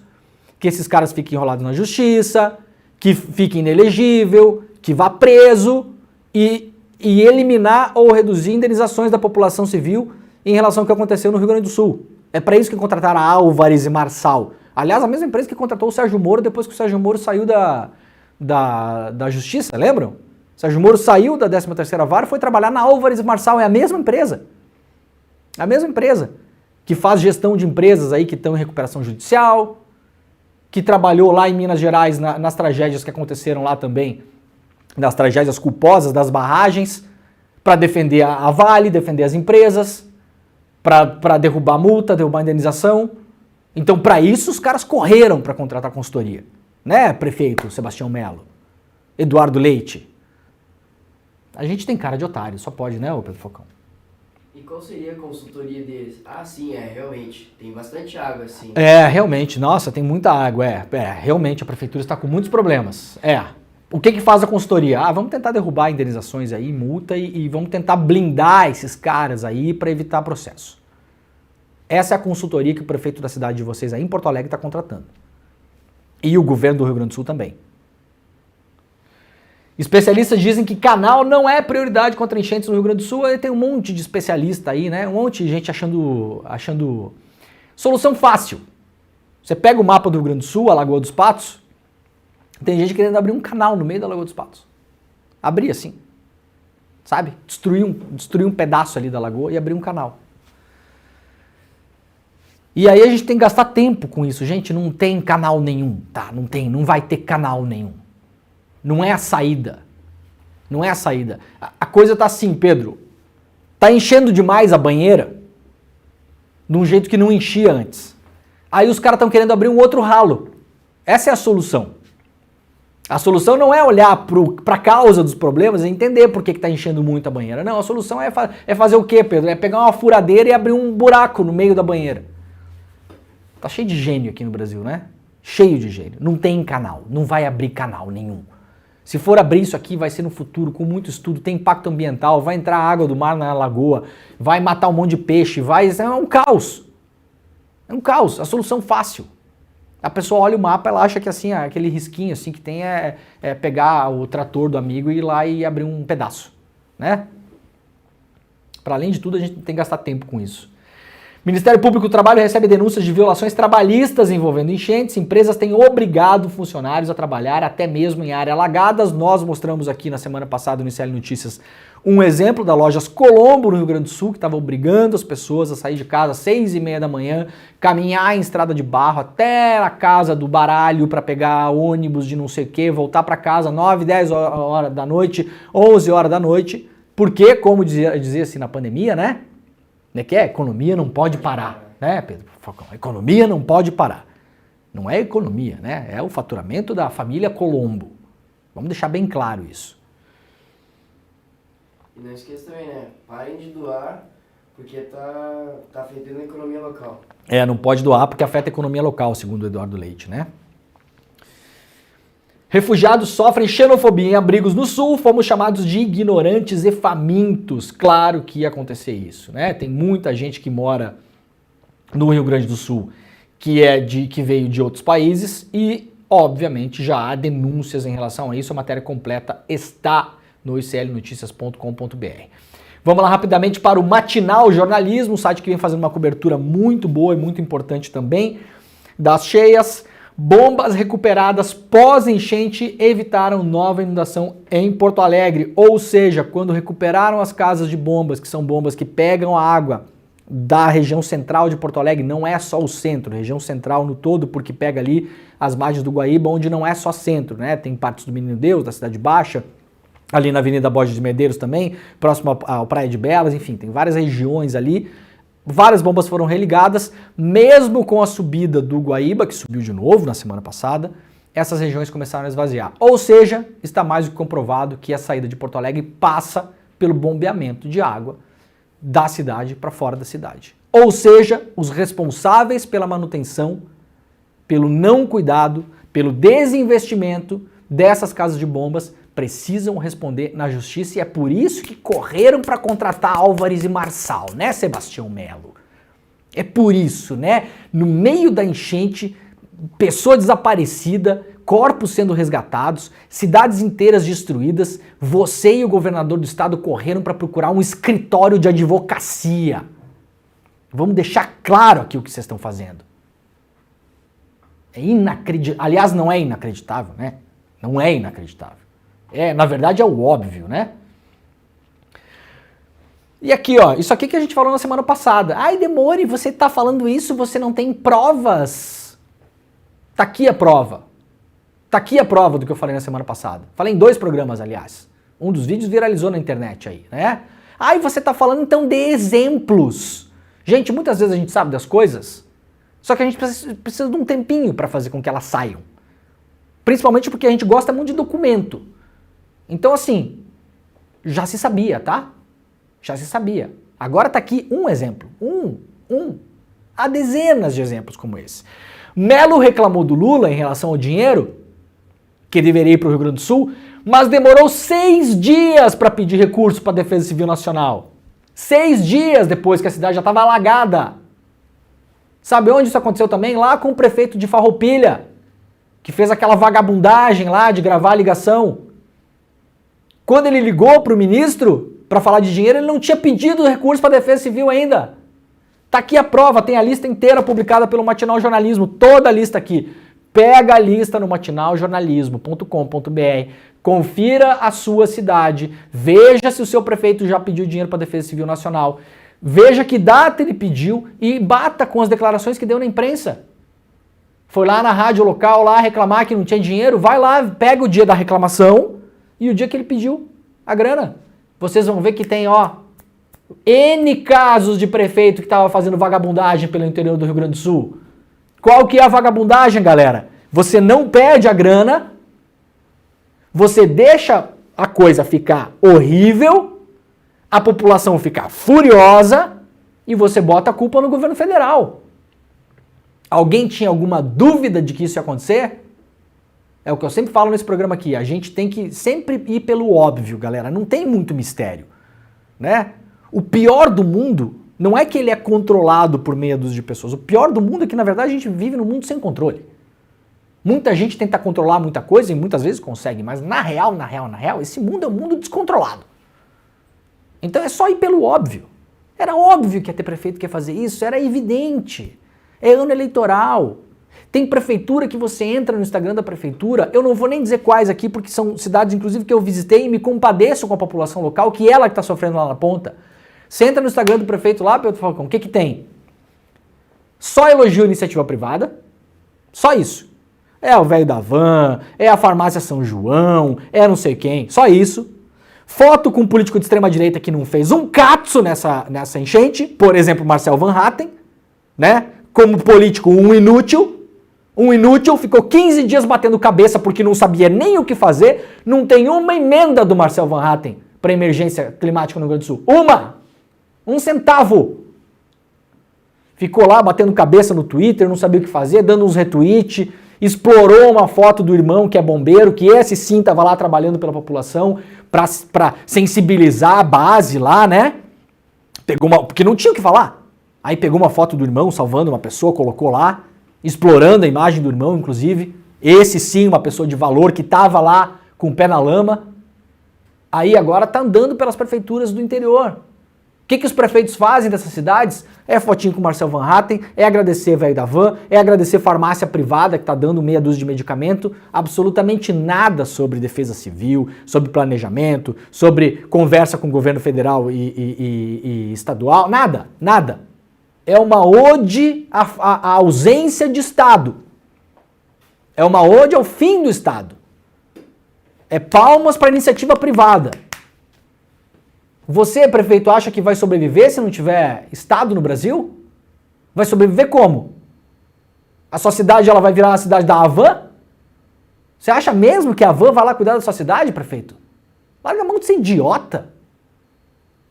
Speaker 1: que esses caras fiquem enrolados na justiça, que fiquem inelegível, que vá preso e eliminar ou reduzir indenizações da população civil em relação ao que aconteceu no Rio Grande do Sul. É para isso que contrataram a Álvares e Marçal. Aliás, a mesma empresa que contratou o Sérgio Moro depois que o Sérgio Moro saiu da justiça, lembram? O Sérgio Moro saiu da 13ª Vara e foi trabalhar na Álvares e Marçal. É a mesma empresa. A mesma empresa que faz gestão de empresas aí que estão em recuperação judicial, que trabalhou lá em Minas Gerais nas tragédias que aconteceram lá também, nas tragédias culposas das barragens, para defender a Vale, defender as empresas, para derrubar multa, derrubar indenização. Então, para isso, os caras correram para contratar consultoria. Né, prefeito Sebastião Melo? Eduardo Leite? A gente tem cara de otário, só pode, né, ô Pedro Falcão?
Speaker 2: E qual seria a consultoria deles? Ah, sim, realmente, tem bastante água, assim.
Speaker 1: Realmente, nossa, tem muita água, realmente a prefeitura está com muitos problemas, O que faz a consultoria? Vamos tentar derrubar indenizações aí, multa e vamos tentar blindar esses caras aí para evitar processo. Essa é a consultoria que o prefeito da cidade de vocês aí em Porto Alegre está contratando. E o governo do Rio Grande do Sul também. Especialistas dizem que canal não é prioridade contra enchentes no Rio Grande do Sul. Aí tem um monte de especialista aí, né? Um monte de gente achando solução fácil. Você pega o mapa do Rio Grande do Sul, a Lagoa dos Patos, tem gente querendo abrir um canal no meio da Lagoa dos Patos. Abrir assim, sabe? Destruir um pedaço ali da lagoa e abrir um canal. E aí a gente tem que gastar tempo com isso. Gente, não tem canal nenhum, tá? Não vai ter canal nenhum. Não é a saída. Não é a saída. A coisa tá assim, Pedro. Tá enchendo demais a banheira de um jeito que não enchia antes. Aí os caras estão querendo abrir um outro ralo. Essa é a solução. A solução não é olhar para a causa dos problemas e entender por que está enchendo muito a banheira. Não, a solução é fazer o quê, Pedro? É pegar uma furadeira e abrir um buraco no meio da banheira. Tá cheio de gênio aqui no Brasil, né? Cheio de gênio. Não tem canal, não vai abrir canal nenhum. Se for abrir isso aqui, vai ser no futuro, com muito estudo, tem impacto ambiental, vai entrar água do mar na lagoa, vai matar um monte de peixe, é um caos. É um caos, a solução fácil. A pessoa olha o mapa, ela acha que assim, aquele risquinho assim que tem é pegar o trator do amigo e ir lá e abrir um pedaço, né? Para além de tudo, a gente tem que gastar tempo com isso. Ministério Público do Trabalho recebe denúncias de violações trabalhistas envolvendo enchentes. Empresas têm obrigado funcionários a trabalhar até mesmo em áreas alagadas. Nós mostramos aqui na semana passada no ICL Notícias um exemplo da Lojas Colombo, no Rio Grande do Sul, que estava obrigando as pessoas a sair de casa às 6h30 da manhã, caminhar em estrada de barro até a casa do baralho para pegar ônibus de não sei o que, voltar para casa 9, 10 horas da noite, 11 horas da noite, porque, como dizia-se na pandemia, né? Né, que é, a economia não pode parar, né, Pedro Falcão? A economia não pode parar. Não é economia, né? É o faturamento da família Colombo. Vamos deixar bem claro isso.
Speaker 2: E não esqueça também, né? Parem de doar, porque tá afetando a economia local.
Speaker 1: Não pode doar porque afeta a economia local, segundo o Eduardo Leite, né? Refugiados sofrem xenofobia em abrigos no sul, fomos chamados de ignorantes e famintos. Claro que ia acontecer isso, né? Tem muita gente que mora no Rio Grande do Sul que veio de outros países e, obviamente, já há denúncias em relação a isso. A matéria completa está no iclnoticias.com.br. Vamos lá rapidamente para o Matinal Jornalismo, um site que vem fazendo uma cobertura muito boa e muito importante também das cheias. Bombas recuperadas pós-enchente evitaram nova inundação em Porto Alegre. Ou seja, quando recuperaram as casas de bombas, que são bombas que pegam a água da região central de Porto Alegre, não é só o centro, região central no todo, porque pega ali as margens do Guaíba, onde não é só centro, né? Tem partes do Menino Deus, da Cidade Baixa, ali na Avenida Borges de Medeiros também, próximo ao Praia de Belas, enfim, tem várias regiões ali. Várias bombas foram religadas, mesmo com a subida do Guaíba, que subiu de novo na semana passada, essas regiões começaram a esvaziar. Ou seja, está mais do que comprovado que a saída de Porto Alegre passa pelo bombeamento de água da cidade para fora da cidade. Ou seja, os responsáveis pela manutenção, pelo não cuidado, pelo desinvestimento dessas casas de bombas precisam responder na justiça e é por isso que correram para contratar Álvares e Marçal, né, Sebastião Melo? É por isso, né? No meio da enchente, pessoa desaparecida, corpos sendo resgatados, cidades inteiras destruídas, você e o governador do estado correram para procurar um escritório de advocacia. Vamos deixar claro aqui o que vocês estão fazendo. É inacreditável. Aliás, não é inacreditável, né? Não é inacreditável. Na verdade é o óbvio, né? E aqui, ó, isso aqui que a gente falou na semana passada. Ai, Demore, você tá falando isso, você não tem provas. Tá aqui a prova. Tá aqui a prova do que eu falei na semana passada. Falei em 2 programas, aliás. Um dos vídeos viralizou na internet aí, né? Ai, você tá falando então de exemplos. Gente, muitas vezes a gente sabe das coisas, só que a gente precisa de um tempinho para fazer com que elas saiam. Principalmente porque a gente gosta muito de documento. Então, assim, já se sabia, tá? Já se sabia. Agora tá aqui um exemplo. Há dezenas de exemplos como esse. Melo reclamou do Lula em relação ao dinheiro que deveria ir para o Rio Grande do Sul, mas demorou 6 dias para pedir recurso para a Defesa Civil Nacional. 6 dias depois que a cidade já estava alagada. Sabe onde isso aconteceu também? Lá com o prefeito de Farroupilha, que fez aquela vagabundagem lá de gravar a ligação. Quando ele ligou para o ministro para falar de dinheiro, ele não tinha pedido recurso para a Defesa Civil ainda. Tá aqui a prova, tem a lista inteira publicada pelo Matinal Jornalismo, toda a lista aqui. Pega a lista no matinaljornalismo.com.br, confira a sua cidade, veja se o seu prefeito já pediu dinheiro para a Defesa Civil Nacional, veja que data ele pediu e bata com as declarações que deu na imprensa. Foi lá na rádio local lá reclamar que não tinha dinheiro, vai lá, pega o dia da reclamação e o dia que ele pediu a grana. Vocês vão ver que tem, ó, N casos de prefeito que estava fazendo vagabundagem pelo interior do Rio Grande do Sul. Qual que é a vagabundagem, galera? Você não perde a grana, você deixa a coisa ficar horrível, a população ficar furiosa e você bota a culpa no governo federal. Alguém tinha alguma dúvida de que isso ia acontecer? É o que eu sempre falo nesse programa aqui, a gente tem que sempre ir pelo óbvio, galera, não tem muito mistério, né? O pior do mundo não é que ele é controlado por meia dúzia de pessoas, o pior do mundo é que na verdade a gente vive num mundo sem controle. Muita gente tenta controlar muita coisa e muitas vezes consegue, mas na real, esse mundo é um mundo descontrolado. Então é só ir pelo óbvio. Era óbvio que ia ter prefeito que ia fazer isso, era evidente. É ano eleitoral. Tem prefeitura que você entra no Instagram da prefeitura, eu não vou nem dizer quais aqui, porque são cidades, inclusive, que eu visitei e me compadeço com a população local, que ela que está sofrendo lá na ponta. Você entra no Instagram do prefeito lá, Pedro Falcão, o que que tem? Só elogio a iniciativa privada, só isso. É o velho da van, é a farmácia São João, é não sei quem, só isso. Foto com um político de extrema-direita que não fez um catso nessa enchente, por exemplo, Marcel Van Hatten, né? Como político, um inútil, ficou 15 dias batendo cabeça porque não sabia nem o que fazer, não tem uma emenda do Marcel Van Hatten para emergência climática no Rio Grande do Sul. Um centavo. Ficou lá batendo cabeça no Twitter, não sabia o que fazer, dando uns retweets, explorou uma foto do irmão que é bombeiro, que esse sim estava lá trabalhando pela população, para sensibilizar a base lá, né? Porque não tinha o que falar. Aí pegou uma foto do irmão salvando uma pessoa, colocou lá, explorando a imagem do irmão, inclusive. Esse sim, uma pessoa de valor que estava lá com o pé na lama. Aí agora está andando pelas prefeituras do interior. O que os prefeitos fazem dessas cidades? É fotinho com o Marcel Van Hatten, é agradecer velho da van, é agradecer farmácia privada que está dando meia dúzia de medicamento, absolutamente nada sobre defesa civil, sobre planejamento, sobre conversa com o governo federal e estadual, nada. É uma ode à ausência de Estado. É uma ode ao fim do Estado. É palmas para a iniciativa privada. Você, prefeito, acha que vai sobreviver se não tiver Estado no Brasil? Vai sobreviver como? A sua cidade ela vai virar a cidade da Havan? Você acha mesmo que a Havan vai lá cuidar da sua cidade, prefeito? Larga a mão de ser idiota.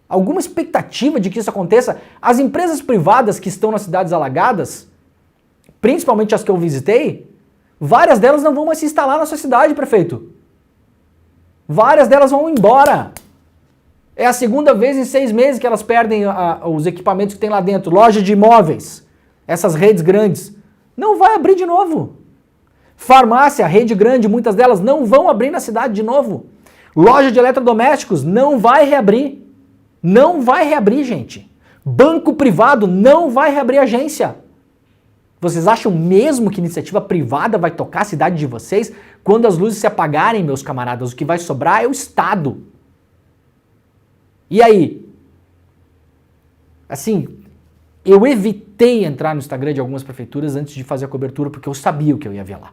Speaker 1: Alguma expectativa de que isso aconteça? As empresas privadas que estão nas cidades alagadas, principalmente as que eu visitei, várias delas não vão mais se instalar na sua cidade, prefeito. Várias delas vão embora. É a segunda vez em 6 meses que elas perdem os equipamentos que tem lá dentro. Loja de imóveis, essas redes grandes. Não vai abrir de novo. Farmácia, rede grande, muitas delas não vão abrir na cidade de novo. Loja de eletrodomésticos não vai reabrir. Não vai reabrir, gente. Banco privado não vai reabrir agência. Vocês acham mesmo que iniciativa privada vai tocar a cidade de vocês? Quando as luzes se apagarem, meus camaradas, o que vai sobrar é o Estado. E aí? Assim, eu evitei entrar no Instagram de algumas prefeituras antes de fazer a cobertura porque eu sabia o que eu ia ver lá.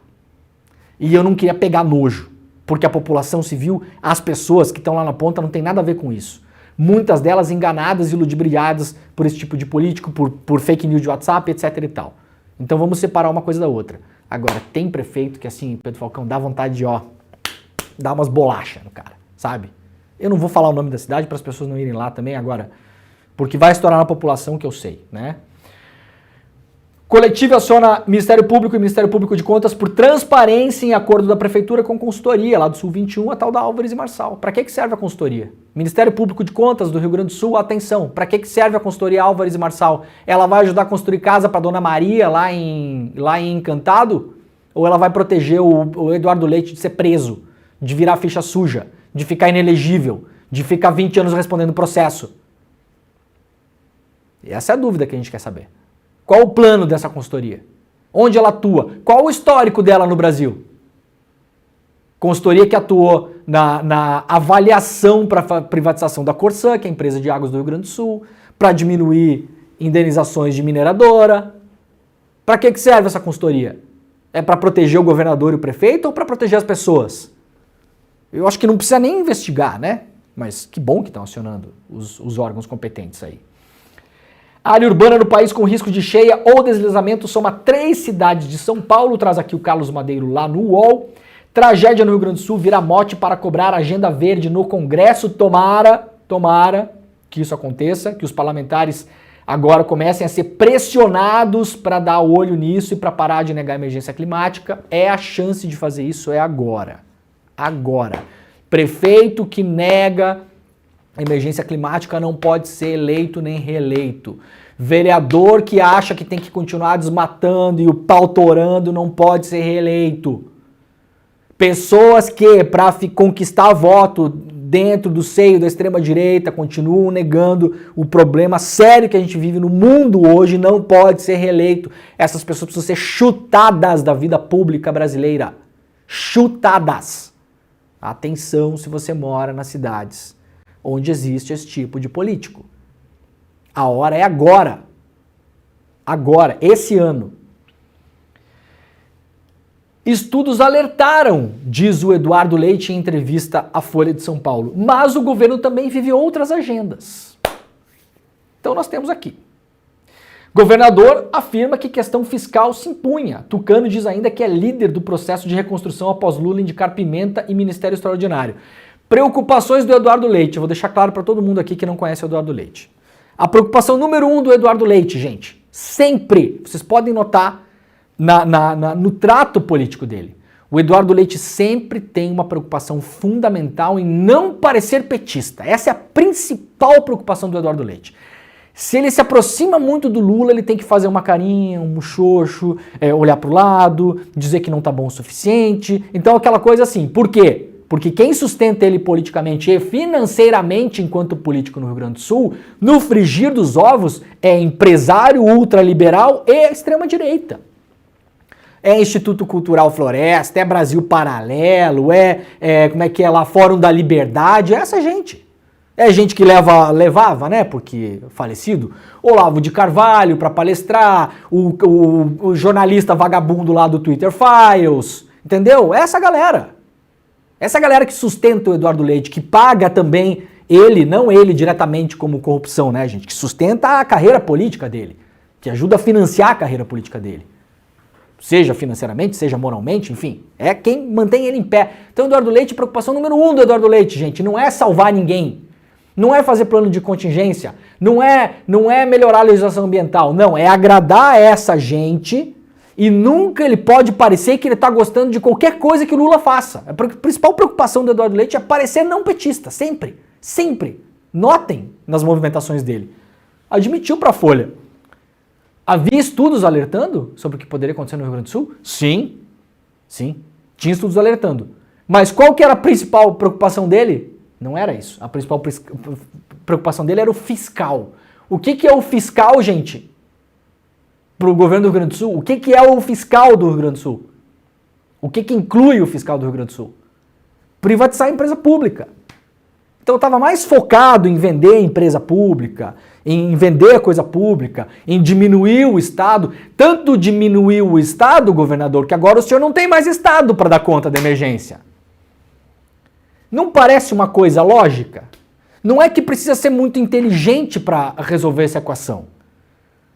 Speaker 1: E eu não queria pegar nojo, porque a população civil, as pessoas que estão lá na ponta não tem nada a ver com isso. Muitas delas enganadas e ludibriadas por esse tipo de político, por fake news de WhatsApp, etc e tal. Então vamos separar uma coisa da outra. Agora, tem prefeito que assim, Pedro Falcão, dá vontade de, dar umas bolachas no cara, sabe? Eu não vou falar o nome da cidade para as pessoas não irem lá também agora, porque vai estourar na população que eu sei, né? Coletivo aciona Ministério Público e Ministério Público de Contas por transparência em acordo da Prefeitura com consultoria, lá do Sul 21, a tal da Álvares e Marçal. Para que serve a consultoria? Ministério Público de Contas do Rio Grande do Sul, atenção, para que serve a consultoria Álvares e Marçal? Ela vai ajudar a construir casa para Dona Maria lá em Encantado? Ou ela vai proteger o Eduardo Leite de ser preso, de virar ficha suja, de ficar inelegível, de ficar 20 anos respondendo processo? E essa é a dúvida que a gente quer saber. Qual o plano dessa consultoria? Onde ela atua? Qual o histórico dela no Brasil? Consultoria que atuou na avaliação para a privatização da Corsã, que é a empresa de águas do Rio Grande do Sul, para diminuir indenizações de mineradora. Para que serve essa consultoria? É para proteger o governador e o prefeito ou para proteger as pessoas? Eu acho que não precisa nem investigar, né? Mas que bom que estão acionando os órgãos competentes aí. A área urbana no país com risco de cheia ou deslizamento soma 3 cidades de São Paulo, traz aqui o Carlos Madeiro lá no UOL. Tragédia no Rio Grande do Sul vira mote para cobrar agenda verde no Congresso. Tomara que isso aconteça, que os parlamentares agora comecem a ser pressionados para dar olho nisso e para parar de negar a emergência climática. É a chance de fazer isso, é agora. Agora. Prefeito que nega a emergência climática não pode ser eleito nem reeleito. Vereador que acha que tem que continuar desmatando e o pau torando não pode ser reeleito. Pessoas que, para conquistar voto dentro do seio da extrema-direita, continuam negando o problema sério que a gente vive no mundo hoje, não pode ser reeleito. Essas pessoas precisam ser chutadas da vida pública brasileira. Chutadas. Atenção se você mora nas cidades onde existe esse tipo de político. A hora é agora. Agora, esse ano. Estudos alertaram, diz o Eduardo Leite em entrevista à Folha de São Paulo, mas o governo também vive outras agendas. Então nós temos aqui. Governador afirma que questão fiscal se impunha. Tucano diz ainda que é líder do processo de reconstrução após Lula indicar Pimenta e Ministério Extraordinário. Preocupações do Eduardo Leite. Eu vou deixar claro para todo mundo aqui que não conhece o Eduardo Leite. A preocupação número 1 do Eduardo Leite, gente, sempre, vocês podem notar no trato político dele, o Eduardo Leite sempre tem uma preocupação fundamental em não parecer petista. Essa é a principal preocupação do Eduardo Leite. Se ele se aproxima muito do Lula, ele tem que fazer uma carinha, um muxoxo, olhar para o lado, dizer que não tá bom o suficiente. Então aquela coisa assim, por quê? Porque quem sustenta ele politicamente e financeiramente enquanto político no Rio Grande do Sul, no frigir dos ovos, é empresário ultraliberal e extrema-direita. É Instituto Cultural Floresta, é Brasil Paralelo, como é que é lá, Fórum da Liberdade, é essa gente. É gente que levava, né, porque falecido, Olavo de Carvalho para palestrar, o jornalista vagabundo lá do Twitter Files, entendeu? Essa galera. Essa galera que sustenta o Eduardo Leite, que paga também ele, não ele diretamente como corrupção, né, gente, que sustenta a carreira política dele, que ajuda a financiar a carreira política dele. Seja financeiramente, seja moralmente, enfim, é quem mantém ele em pé. Então, Eduardo Leite, preocupação número 1 do Eduardo Leite, gente, não é salvar ninguém, não é fazer plano de contingência, não é melhorar a legislação ambiental, não, é agradar essa gente e nunca ele pode parecer que ele está gostando de qualquer coisa que o Lula faça. A principal preocupação do Eduardo Leite é parecer não petista, sempre, sempre. Notem nas movimentações dele. Admitiu para a Folha. Havia estudos alertando sobre o que poderia acontecer no Rio Grande do Sul? Sim, sim, tinha estudos alertando. Mas qual que era a principal preocupação dele? Não era isso. A principal preocupação dele era o fiscal. O que é o fiscal, gente? Para o governo do Rio Grande do Sul? O que é o fiscal do Rio Grande do Sul? O que inclui o fiscal do Rio Grande do Sul? Privatizar a empresa pública. Então eu estava mais focado em vender a empresa pública, em vender a coisa pública, em diminuir o Estado. Tanto diminuiu o Estado, governador, que agora o senhor não tem mais Estado para dar conta da emergência. Não parece uma coisa lógica? Não é que precisa ser muito inteligente para resolver essa equação.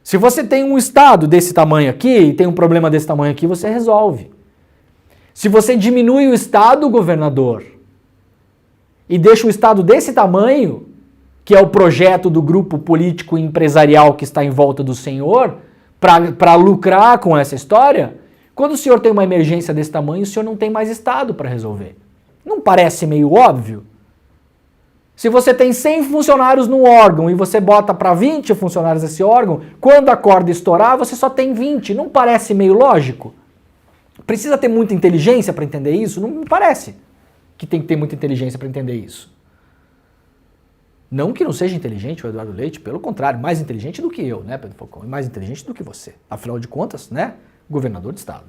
Speaker 1: Se você tem um Estado desse tamanho aqui e tem um problema desse tamanho aqui, você resolve. Se você diminui o Estado, governador, e deixa o Estado desse tamanho, que é o projeto do grupo político e empresarial que está em volta do senhor, para lucrar com essa história, quando o senhor tem uma emergência desse tamanho, o senhor não tem mais Estado para resolver. Não parece meio óbvio? Se você tem 100 funcionários no órgão e você bota para 20 funcionários esse órgão, quando a corda estourar, você só tem 20. Não parece meio lógico? Precisa ter muita inteligência para entender isso? Não me parece que tem que ter muita inteligência para entender isso. Não que não seja inteligente o Eduardo Leite, pelo contrário, mais inteligente do que eu, né, Pedro Falcão? E mais inteligente do que você. Afinal de contas, né, governador de estado.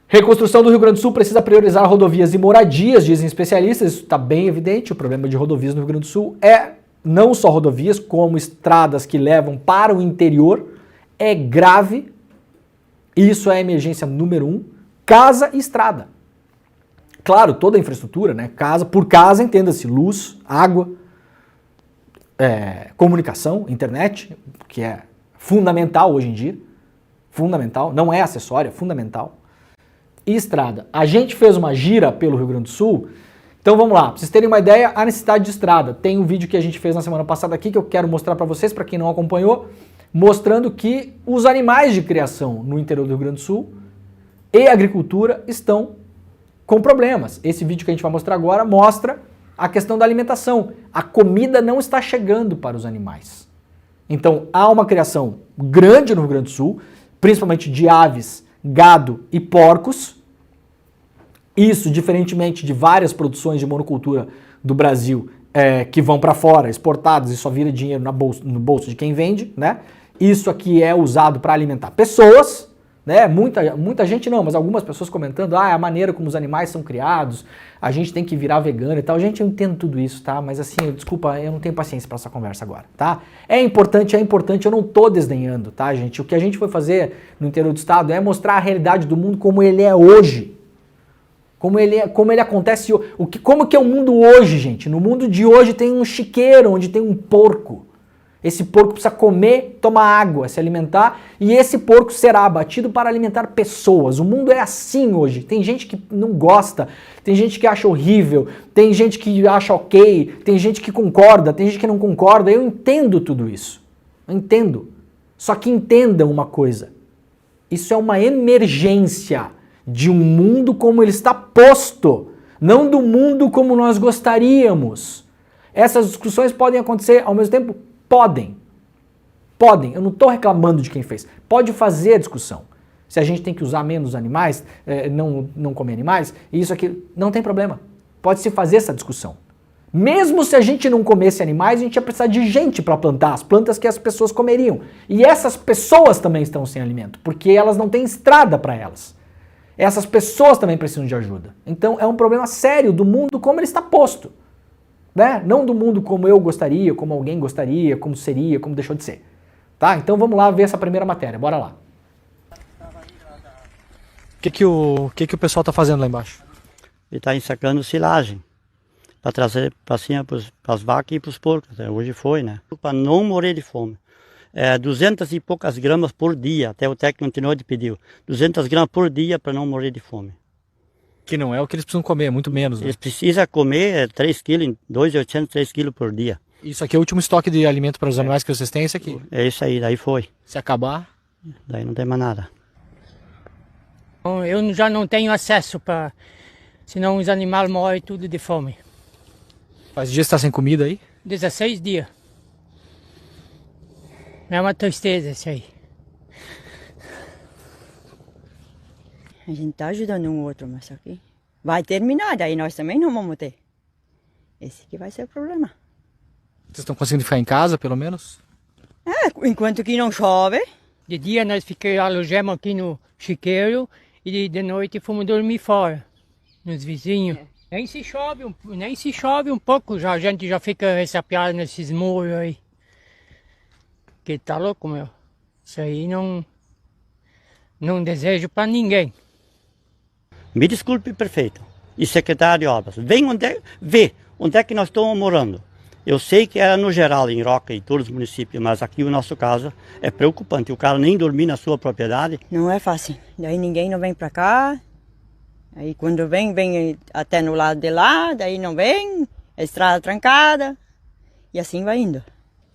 Speaker 1: Reconstrução do Rio Grande do Sul precisa priorizar rodovias e moradias, dizem especialistas. Isso está bem evidente. O problema de rodovias no Rio Grande do Sul é não só rodovias, como estradas que levam para o interior. É grave. Isso é a emergência número 1. Casa e estrada. Claro, toda a infraestrutura, né? Casa por casa, entenda-se, luz, água, comunicação, internet, que é fundamental hoje em dia. Fundamental, não é acessória, é fundamental. E estrada. A gente fez uma gira pelo Rio Grande do Sul, então vamos lá, para vocês terem uma ideia, a necessidade de estrada. Tem um vídeo que a gente fez na semana passada aqui, que eu quero mostrar para vocês, para quem não acompanhou, mostrando que os animais de criação no interior do Rio Grande do Sul e a agricultura estão com problemas. Esse vídeo que a gente vai mostrar agora mostra a questão da alimentação. A comida não está chegando para os animais. Então há uma criação grande no Rio Grande do Sul, principalmente de aves, gado e porcos. Isso, diferentemente de várias produções de monocultura do Brasil que vão para fora, exportadas e só vira dinheiro no bolso de quem vende, né? Isso aqui é usado para alimentar pessoas, né? Muita gente não, mas algumas pessoas comentando, a maneira como os animais são criados, a gente tem que virar vegano e tal. Gente, eu entendo tudo isso, tá? Mas assim, desculpa, eu não tenho paciência para essa conversa agora, tá? É importante, eu não tô desdenhando, tá, gente? O que a gente foi fazer no interior do estado é mostrar a realidade do mundo como ele é hoje. Como ele acontece, como que é o mundo hoje, gente? No mundo de hoje tem um chiqueiro, onde tem um porco. Esse porco precisa comer, tomar água, se alimentar, e esse porco será abatido para alimentar pessoas. O mundo é assim hoje. Tem gente que não gosta, tem gente que acha horrível, tem gente que acha ok, tem gente que concorda, tem gente que não concorda. Eu entendo tudo isso. Eu entendo. Só que entendam uma coisa. Isso é uma emergência de um mundo como ele está posto, não do mundo como nós gostaríamos. Essas discussões podem acontecer ao mesmo tempo? Podem, eu não estou reclamando de quem fez, pode fazer a discussão. Se a gente tem que usar menos animais, não comer animais, isso aqui, não tem problema, pode se fazer essa discussão. Mesmo se a gente não comesse animais, a gente ia precisar de gente para plantar as plantas que as pessoas comeriam. E essas pessoas também estão sem alimento, porque elas não têm estrada para elas. Essas pessoas também precisam de ajuda. Então é um problema sério do mundo como ele está posto. Né? Não do mundo como eu gostaria, como alguém gostaria, como seria, como deixou de ser. Tá? Então vamos lá ver essa primeira matéria, bora lá. O que o pessoal está fazendo lá embaixo?
Speaker 3: Ele está ensacando silagem para trazer para cima para as vacas e para os porcos. Hoje foi, né? Para não morrer de fome. 200 e poucas gramas por dia, até o técnico continuou de pedir. 200 gramas por dia para não morrer de fome.
Speaker 1: Que não é o que eles precisam comer, muito menos. Né?
Speaker 3: Eles precisam comer 3 quilos, 2.800, 3 quilos por dia.
Speaker 1: Isso aqui é o último estoque de alimento para os animais que vocês têm, esse aqui?
Speaker 3: É isso aí, daí foi.
Speaker 1: Se acabar?
Speaker 3: Daí não tem mais nada.
Speaker 4: Eu já não tenho acesso para... Senão os animais morrem tudo de fome.
Speaker 1: Faz dias que está sem comida aí?
Speaker 4: 16 dias. É uma tristeza isso aí.
Speaker 5: A gente está ajudando um outro, mas aqui vai terminar, daí nós também não vamos ter. Esse que vai ser o problema.
Speaker 1: Vocês estão conseguindo ficar em casa, pelo menos?
Speaker 5: Enquanto que não chove.
Speaker 4: De dia nós alojamos aqui no chiqueiro e de noite fomos dormir fora, nos vizinhos. Nem se chove um pouco, a gente já fica ressapiado nesses muros aí. Que tá louco, meu. Isso aí não desejo para ninguém.
Speaker 3: Me desculpe, prefeito e secretário de obras. Vê onde é que nós estamos morando. Eu sei que era no geral, em Roca e todos os municípios, mas aqui o nosso caso é preocupante. O cara nem dormir na sua propriedade.
Speaker 5: Não é fácil. Daí ninguém não vem para cá. Aí quando vem até no lado de lá, daí não vem, a estrada trancada. E assim vai indo.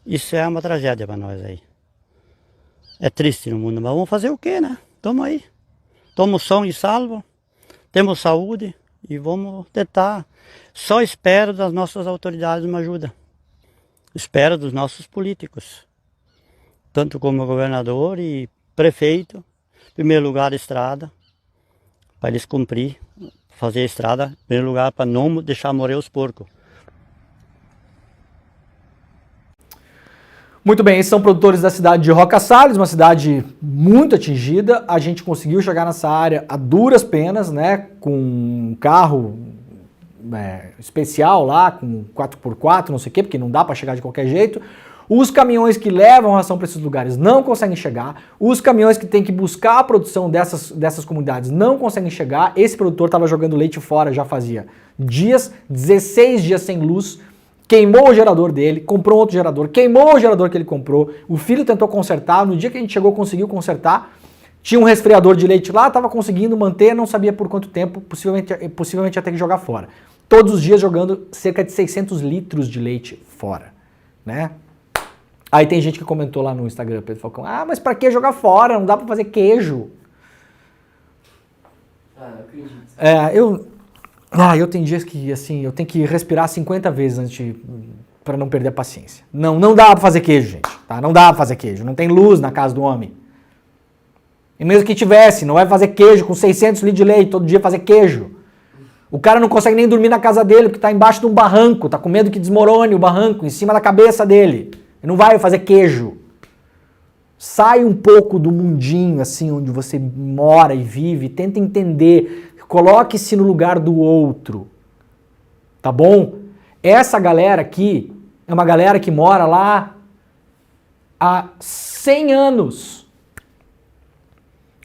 Speaker 3: Isso é uma tragédia para nós aí. É triste no mundo, mas vamos fazer o quê, né? Estamos aí. Estamos são e salvo. Temos saúde e vamos tentar. Só espero das nossas autoridades uma ajuda. Espero dos nossos políticos. Tanto como governador e prefeito. Em primeiro lugar, estrada. Para eles cumprir, fazer a estrada. Em primeiro lugar, para não deixar morrer os porcos.
Speaker 1: Muito bem, esses são produtores da cidade de Roca Salles, uma cidade muito atingida. A gente conseguiu chegar nessa área a duras penas, né? Com um carro especial lá, com 4x4, não sei o quê, porque não dá para chegar de qualquer jeito. Os caminhões que levam ração para esses lugares não conseguem chegar. Os caminhões que têm que buscar a produção dessas comunidades não conseguem chegar. Esse produtor estava jogando leite fora já fazia dias, 16 dias sem luz. Queimou o gerador dele, comprou outro gerador, queimou o gerador que ele comprou, o filho tentou consertar, no dia que a gente chegou conseguiu consertar, tinha um resfriador de leite lá, estava conseguindo manter, não sabia por quanto tempo, possivelmente ia ter que jogar fora. Todos os dias jogando cerca de 600 litros de leite fora, né? Aí tem gente que comentou lá no Instagram, Pedro Falcão, mas pra que jogar fora? Não dá pra fazer queijo.
Speaker 2: Não acredito.
Speaker 1: Eu tenho dias que, assim, eu tenho que respirar 50 vezes para não perder a paciência. Não dá pra fazer queijo, gente, tá? Não dá pra fazer queijo, não tem luz na casa do homem. E mesmo que tivesse, não vai fazer queijo com 600 litros de leite, todo dia fazer queijo. O cara não consegue nem dormir na casa dele porque tá embaixo de um barranco, tá com medo que desmorone o barranco em cima da cabeça dele. Ele não vai fazer queijo. Sai um pouco do mundinho, assim, onde você mora e vive, tenta entender, coloque-se no lugar do outro, tá bom? Essa galera aqui é uma galera que mora lá há 100 anos.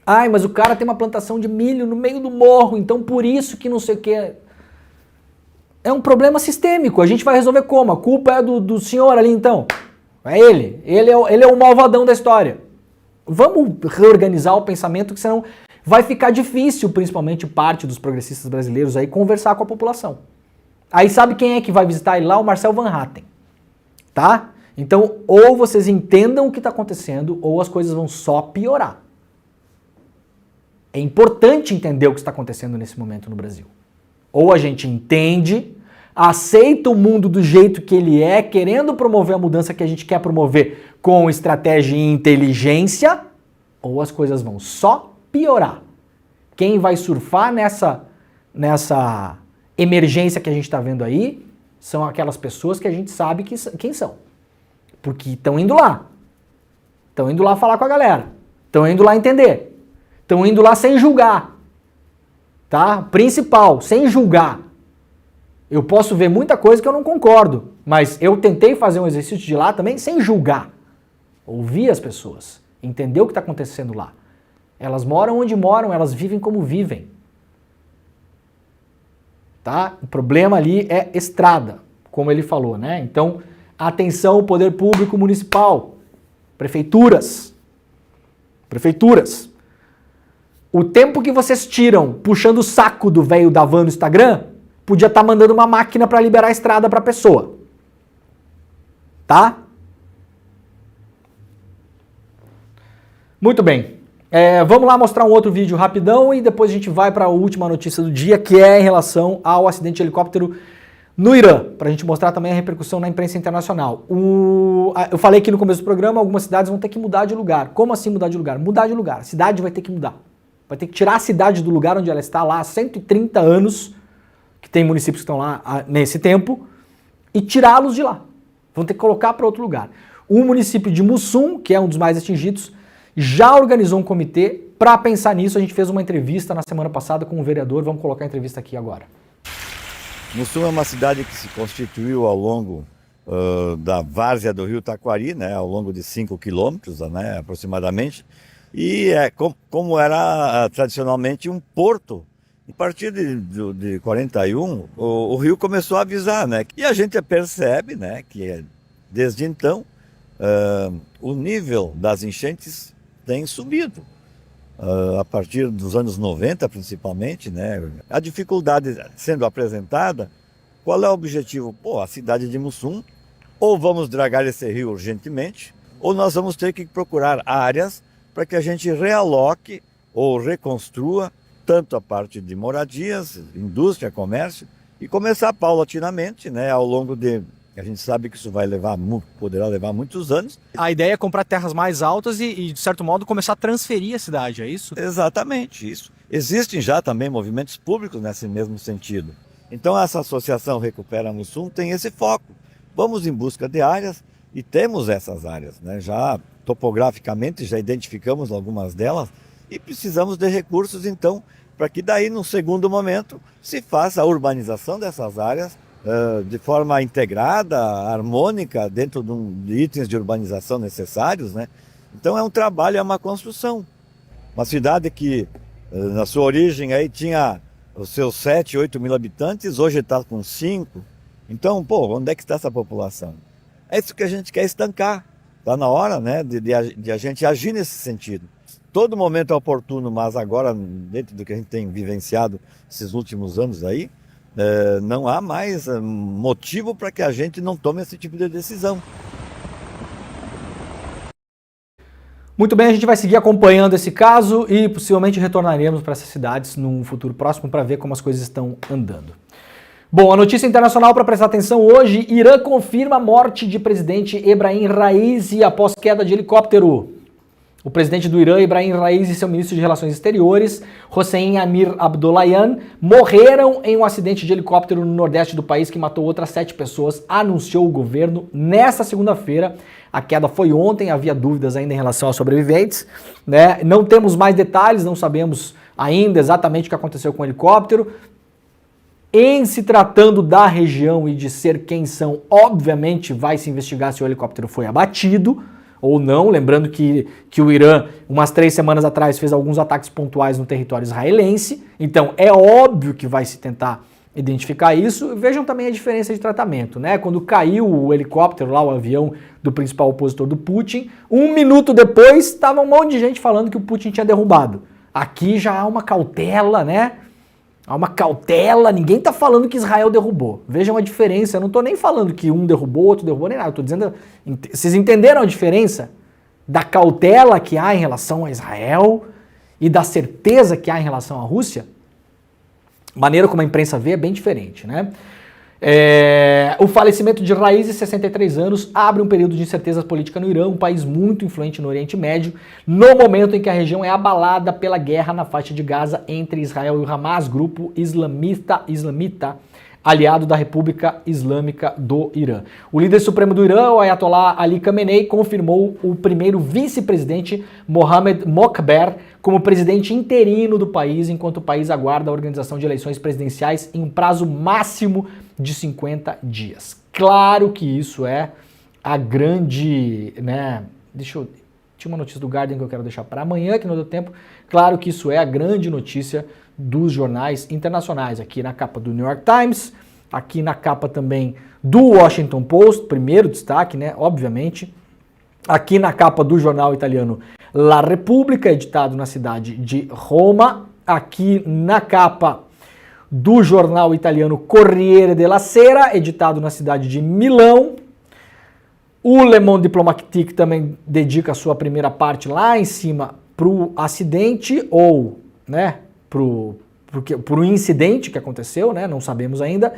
Speaker 1: Ai, mas o cara tem uma plantação de milho no meio do morro, então por isso que não sei o que. É um problema sistêmico, a gente vai resolver como? A culpa é do senhor ali então. É ele. Ele é o malvadão da história. Vamos reorganizar o pensamento, que senão vai ficar difícil, principalmente parte dos progressistas brasileiros aí, conversar com a população. Aí sabe quem é que vai visitar ele lá? O Marcel Van Hatten. Tá? Então, ou vocês entendam o que está acontecendo, ou as coisas vão só piorar. É importante entender o que está acontecendo nesse momento no Brasil. Ou a gente entende, aceita o mundo do jeito que ele é, querendo promover a mudança que a gente quer promover com estratégia e inteligência, ou as coisas vão só piorar. Quem vai surfar nessa emergência que a gente está vendo aí são aquelas pessoas que a gente sabe quem são. Porque estão indo lá. Estão indo lá falar com a galera. Estão indo lá entender. Estão indo lá sem julgar. Tá? Principal, sem julgar. Eu posso ver muita coisa que eu não concordo, mas eu tentei fazer um exercício de lá também sem julgar. Ouvir as pessoas, entender o que está acontecendo lá. Elas moram onde moram, elas vivem como vivem. Tá? O problema ali é estrada, como ele falou, né? Então, atenção, poder público municipal, prefeituras. Prefeituras. O tempo que vocês tiram puxando o saco do velho da van no Instagram, podia estar mandando uma máquina para liberar a estrada para a pessoa. Tá? Muito bem. Vamos lá mostrar um outro vídeo rapidão e depois a gente vai para a última notícia do dia, que é em relação ao acidente de helicóptero no Irã, para a gente mostrar também a repercussão na imprensa internacional. Eu falei aqui no começo do programa, algumas cidades vão ter que mudar de lugar. Como assim mudar de lugar? Mudar de lugar. A cidade vai ter que mudar. Vai ter que tirar a cidade do lugar onde ela está lá há 130 anos, que tem municípios que estão lá nesse tempo, e tirá-los de lá. Vão ter que colocar para outro lugar. O município de Mussum, que é um dos mais atingidos, já organizou um comitê para pensar nisso. A gente fez uma entrevista na semana passada com o vereador, vamos colocar a entrevista aqui agora.
Speaker 6: Mussum é uma cidade que se constituiu ao longo da várzea do rio Taquari, né, ao longo de 5 quilômetros, né, aproximadamente, e como era tradicionalmente um porto. A partir de 41, o rio começou a avisar, né? E a gente percebe, né, que desde então o nível das enchentes tem subido. A partir dos anos 90, principalmente, né? A dificuldade sendo apresentada, qual é o objetivo? Pô, a cidade de Mussum, ou vamos dragar esse rio urgentemente, ou nós vamos ter que procurar áreas para que a gente realoque ou reconstrua tanto a parte de moradias, indústria, comércio, e começar paulatinamente, né, ao longo de... A gente sabe que isso poderá levar muitos anos.
Speaker 7: A ideia é comprar terras mais altas e, de certo modo, começar a transferir a cidade, é isso?
Speaker 6: Exatamente, isso. Existem já também movimentos públicos nesse mesmo sentido. Então essa associação Recupera Mussum tem esse foco. Vamos em busca de áreas e temos essas áreas, né? Já topograficamente já identificamos algumas delas e precisamos de recursos então para que daí num segundo momento se faça a urbanização dessas áreas de forma integrada, harmônica, dentro de itens de urbanização necessários, né? Então é um trabalho, é uma construção. Uma cidade que na sua origem aí tinha os seus 7, 8 mil habitantes, hoje está com 5. Então, pô, onde é que está essa população? É isso que a gente quer estancar. Está na hora, né, de a gente agir nesse sentido. Todo momento é oportuno, mas agora, dentro do que a gente tem vivenciado esses últimos anos aí, não há mais motivo para que a gente não tome esse tipo de decisão.
Speaker 1: Muito bem, a gente vai seguir acompanhando esse caso e possivelmente retornaremos para essas cidades num futuro próximo para ver como as coisas estão andando. Bom, a notícia internacional para prestar atenção hoje: Irã confirma a morte de presidente Ebrahim Raisi após queda de helicóptero. O presidente do Irã, Ibrahim Raisi, e seu ministro de Relações Exteriores, Hossein Amir Abdollahian, morreram em um acidente de helicóptero no nordeste do país que matou outras 7 pessoas, anunciou o governo nesta segunda-feira. A queda foi ontem, havia dúvidas ainda em relação aos sobreviventes, né? Não temos mais detalhes, não sabemos ainda exatamente o que aconteceu com o helicóptero. Em se tratando da região e de ser quem são, obviamente vai se investigar se o helicóptero foi abatido ou não, lembrando que o Irã, umas 3 semanas atrás, fez alguns ataques pontuais no território israelense, então é óbvio que vai se tentar identificar isso. Vejam também a diferença de tratamento, né? Quando caiu o helicóptero lá, o avião do principal opositor do Putin, 1 minuto depois estava um monte de gente falando que o Putin tinha derrubado. Aqui já há uma cautela, né? Há uma cautela, ninguém está falando que Israel derrubou. Vejam a diferença, eu não estou nem falando que um derrubou, outro derrubou, nem nada. Eu estou dizendo, vocês entenderam a diferença da cautela que há em relação a Israel e da certeza que há em relação à Rússia? A maneira como a imprensa vê é bem diferente, né? O falecimento de Raisi, 63 anos, abre um período de incerteza política no Irã, um país muito influente no Oriente Médio, no momento em que a região é abalada pela guerra na faixa de Gaza entre Israel e o Hamas, grupo islamita aliado da República Islâmica do Irã. O líder supremo do Irã, o Ayatollah Ali Khamenei, confirmou o primeiro vice-presidente Mohamed Mokber como presidente interino do país, enquanto o país aguarda a organização de eleições presidenciais em um prazo máximo de 50 dias. Claro que isso é a grande, né? Tinha uma notícia do Guardian que eu quero deixar para amanhã, que não deu tempo. Claro que isso é a grande notícia dos jornais internacionais, aqui na capa do New York Times, aqui na capa também do Washington Post, primeiro destaque, né, obviamente, aqui na capa do jornal italiano La Repubblica, editado na cidade de Roma, aqui na capa do jornal italiano Corriere della Sera, editado na cidade de Milão. O Le Monde Diplomatique também dedica a sua primeira parte lá em cima para o acidente, ou, né, por um incidente que aconteceu, né? Não sabemos ainda.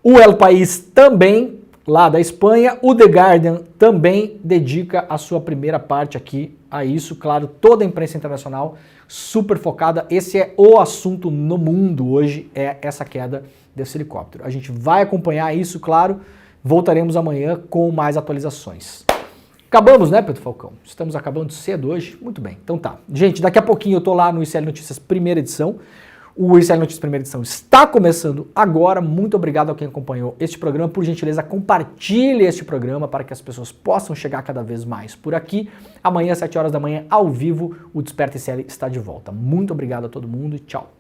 Speaker 1: O El País também, lá da Espanha. O The Guardian também dedica a sua primeira parte aqui a isso. Claro, toda a imprensa internacional super focada. Esse é o assunto no mundo hoje, é essa queda desse helicóptero. A gente vai acompanhar isso, claro. Voltaremos amanhã com mais atualizações. Acabamos, né, Pedro Falcão? Estamos acabando cedo hoje? Muito bem, então tá. Gente, daqui a pouquinho eu tô lá no ICL Notícias primeira edição. O ICL Notícias primeira edição está começando agora. Muito obrigado a quem acompanhou este programa. Por gentileza, compartilhe este programa para que as pessoas possam chegar cada vez mais por aqui. Amanhã, às 7 horas da manhã, ao vivo, o Desperta ICL está de volta. Muito obrigado a todo mundo e tchau.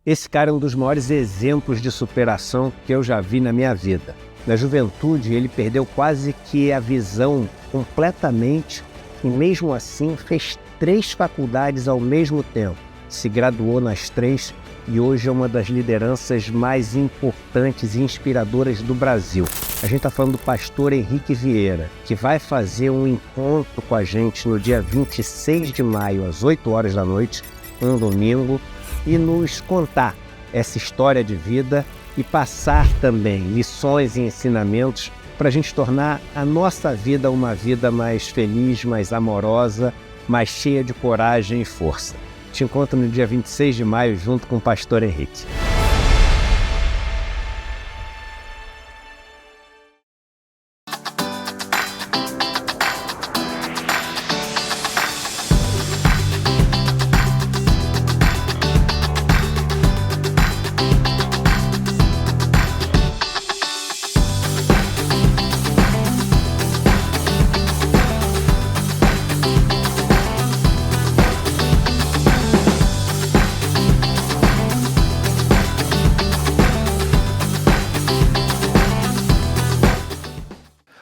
Speaker 8: Esse cara é um dos maiores exemplos de superação que eu já vi na minha vida. Na juventude, ele perdeu quase que a visão completamente e, mesmo assim, fez 3 faculdades ao mesmo tempo. Se graduou nas 3 e hoje é uma das lideranças mais importantes e inspiradoras do Brasil. A gente está falando do pastor Henrique Vieira, que vai fazer um encontro com a gente no dia 26 de maio, às 8 horas da noite, um domingo, e nos contar essa história de vida e passar também lições e ensinamentos para a gente tornar a nossa vida uma vida mais feliz, mais amorosa, mais cheia de coragem e força. Te encontro no dia 26 de maio junto com o pastor Henrique.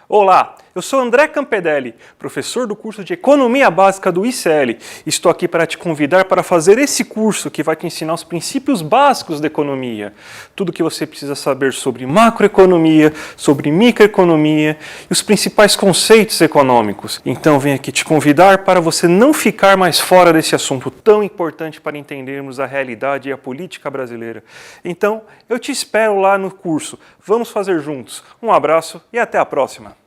Speaker 9: Olá, eu sou André Campedelli, professor do curso de Economia Básica do ICL. Estou aqui para te convidar para fazer esse curso que vai te ensinar os princípios básicos da economia. Tudo o que você precisa saber sobre macroeconomia, sobre microeconomia e os principais conceitos econômicos. Então venho aqui te convidar para você não ficar mais fora desse assunto tão importante para entendermos a realidade e a política brasileira. Então eu te espero lá no curso. Vamos fazer juntos. Um abraço e até a próxima.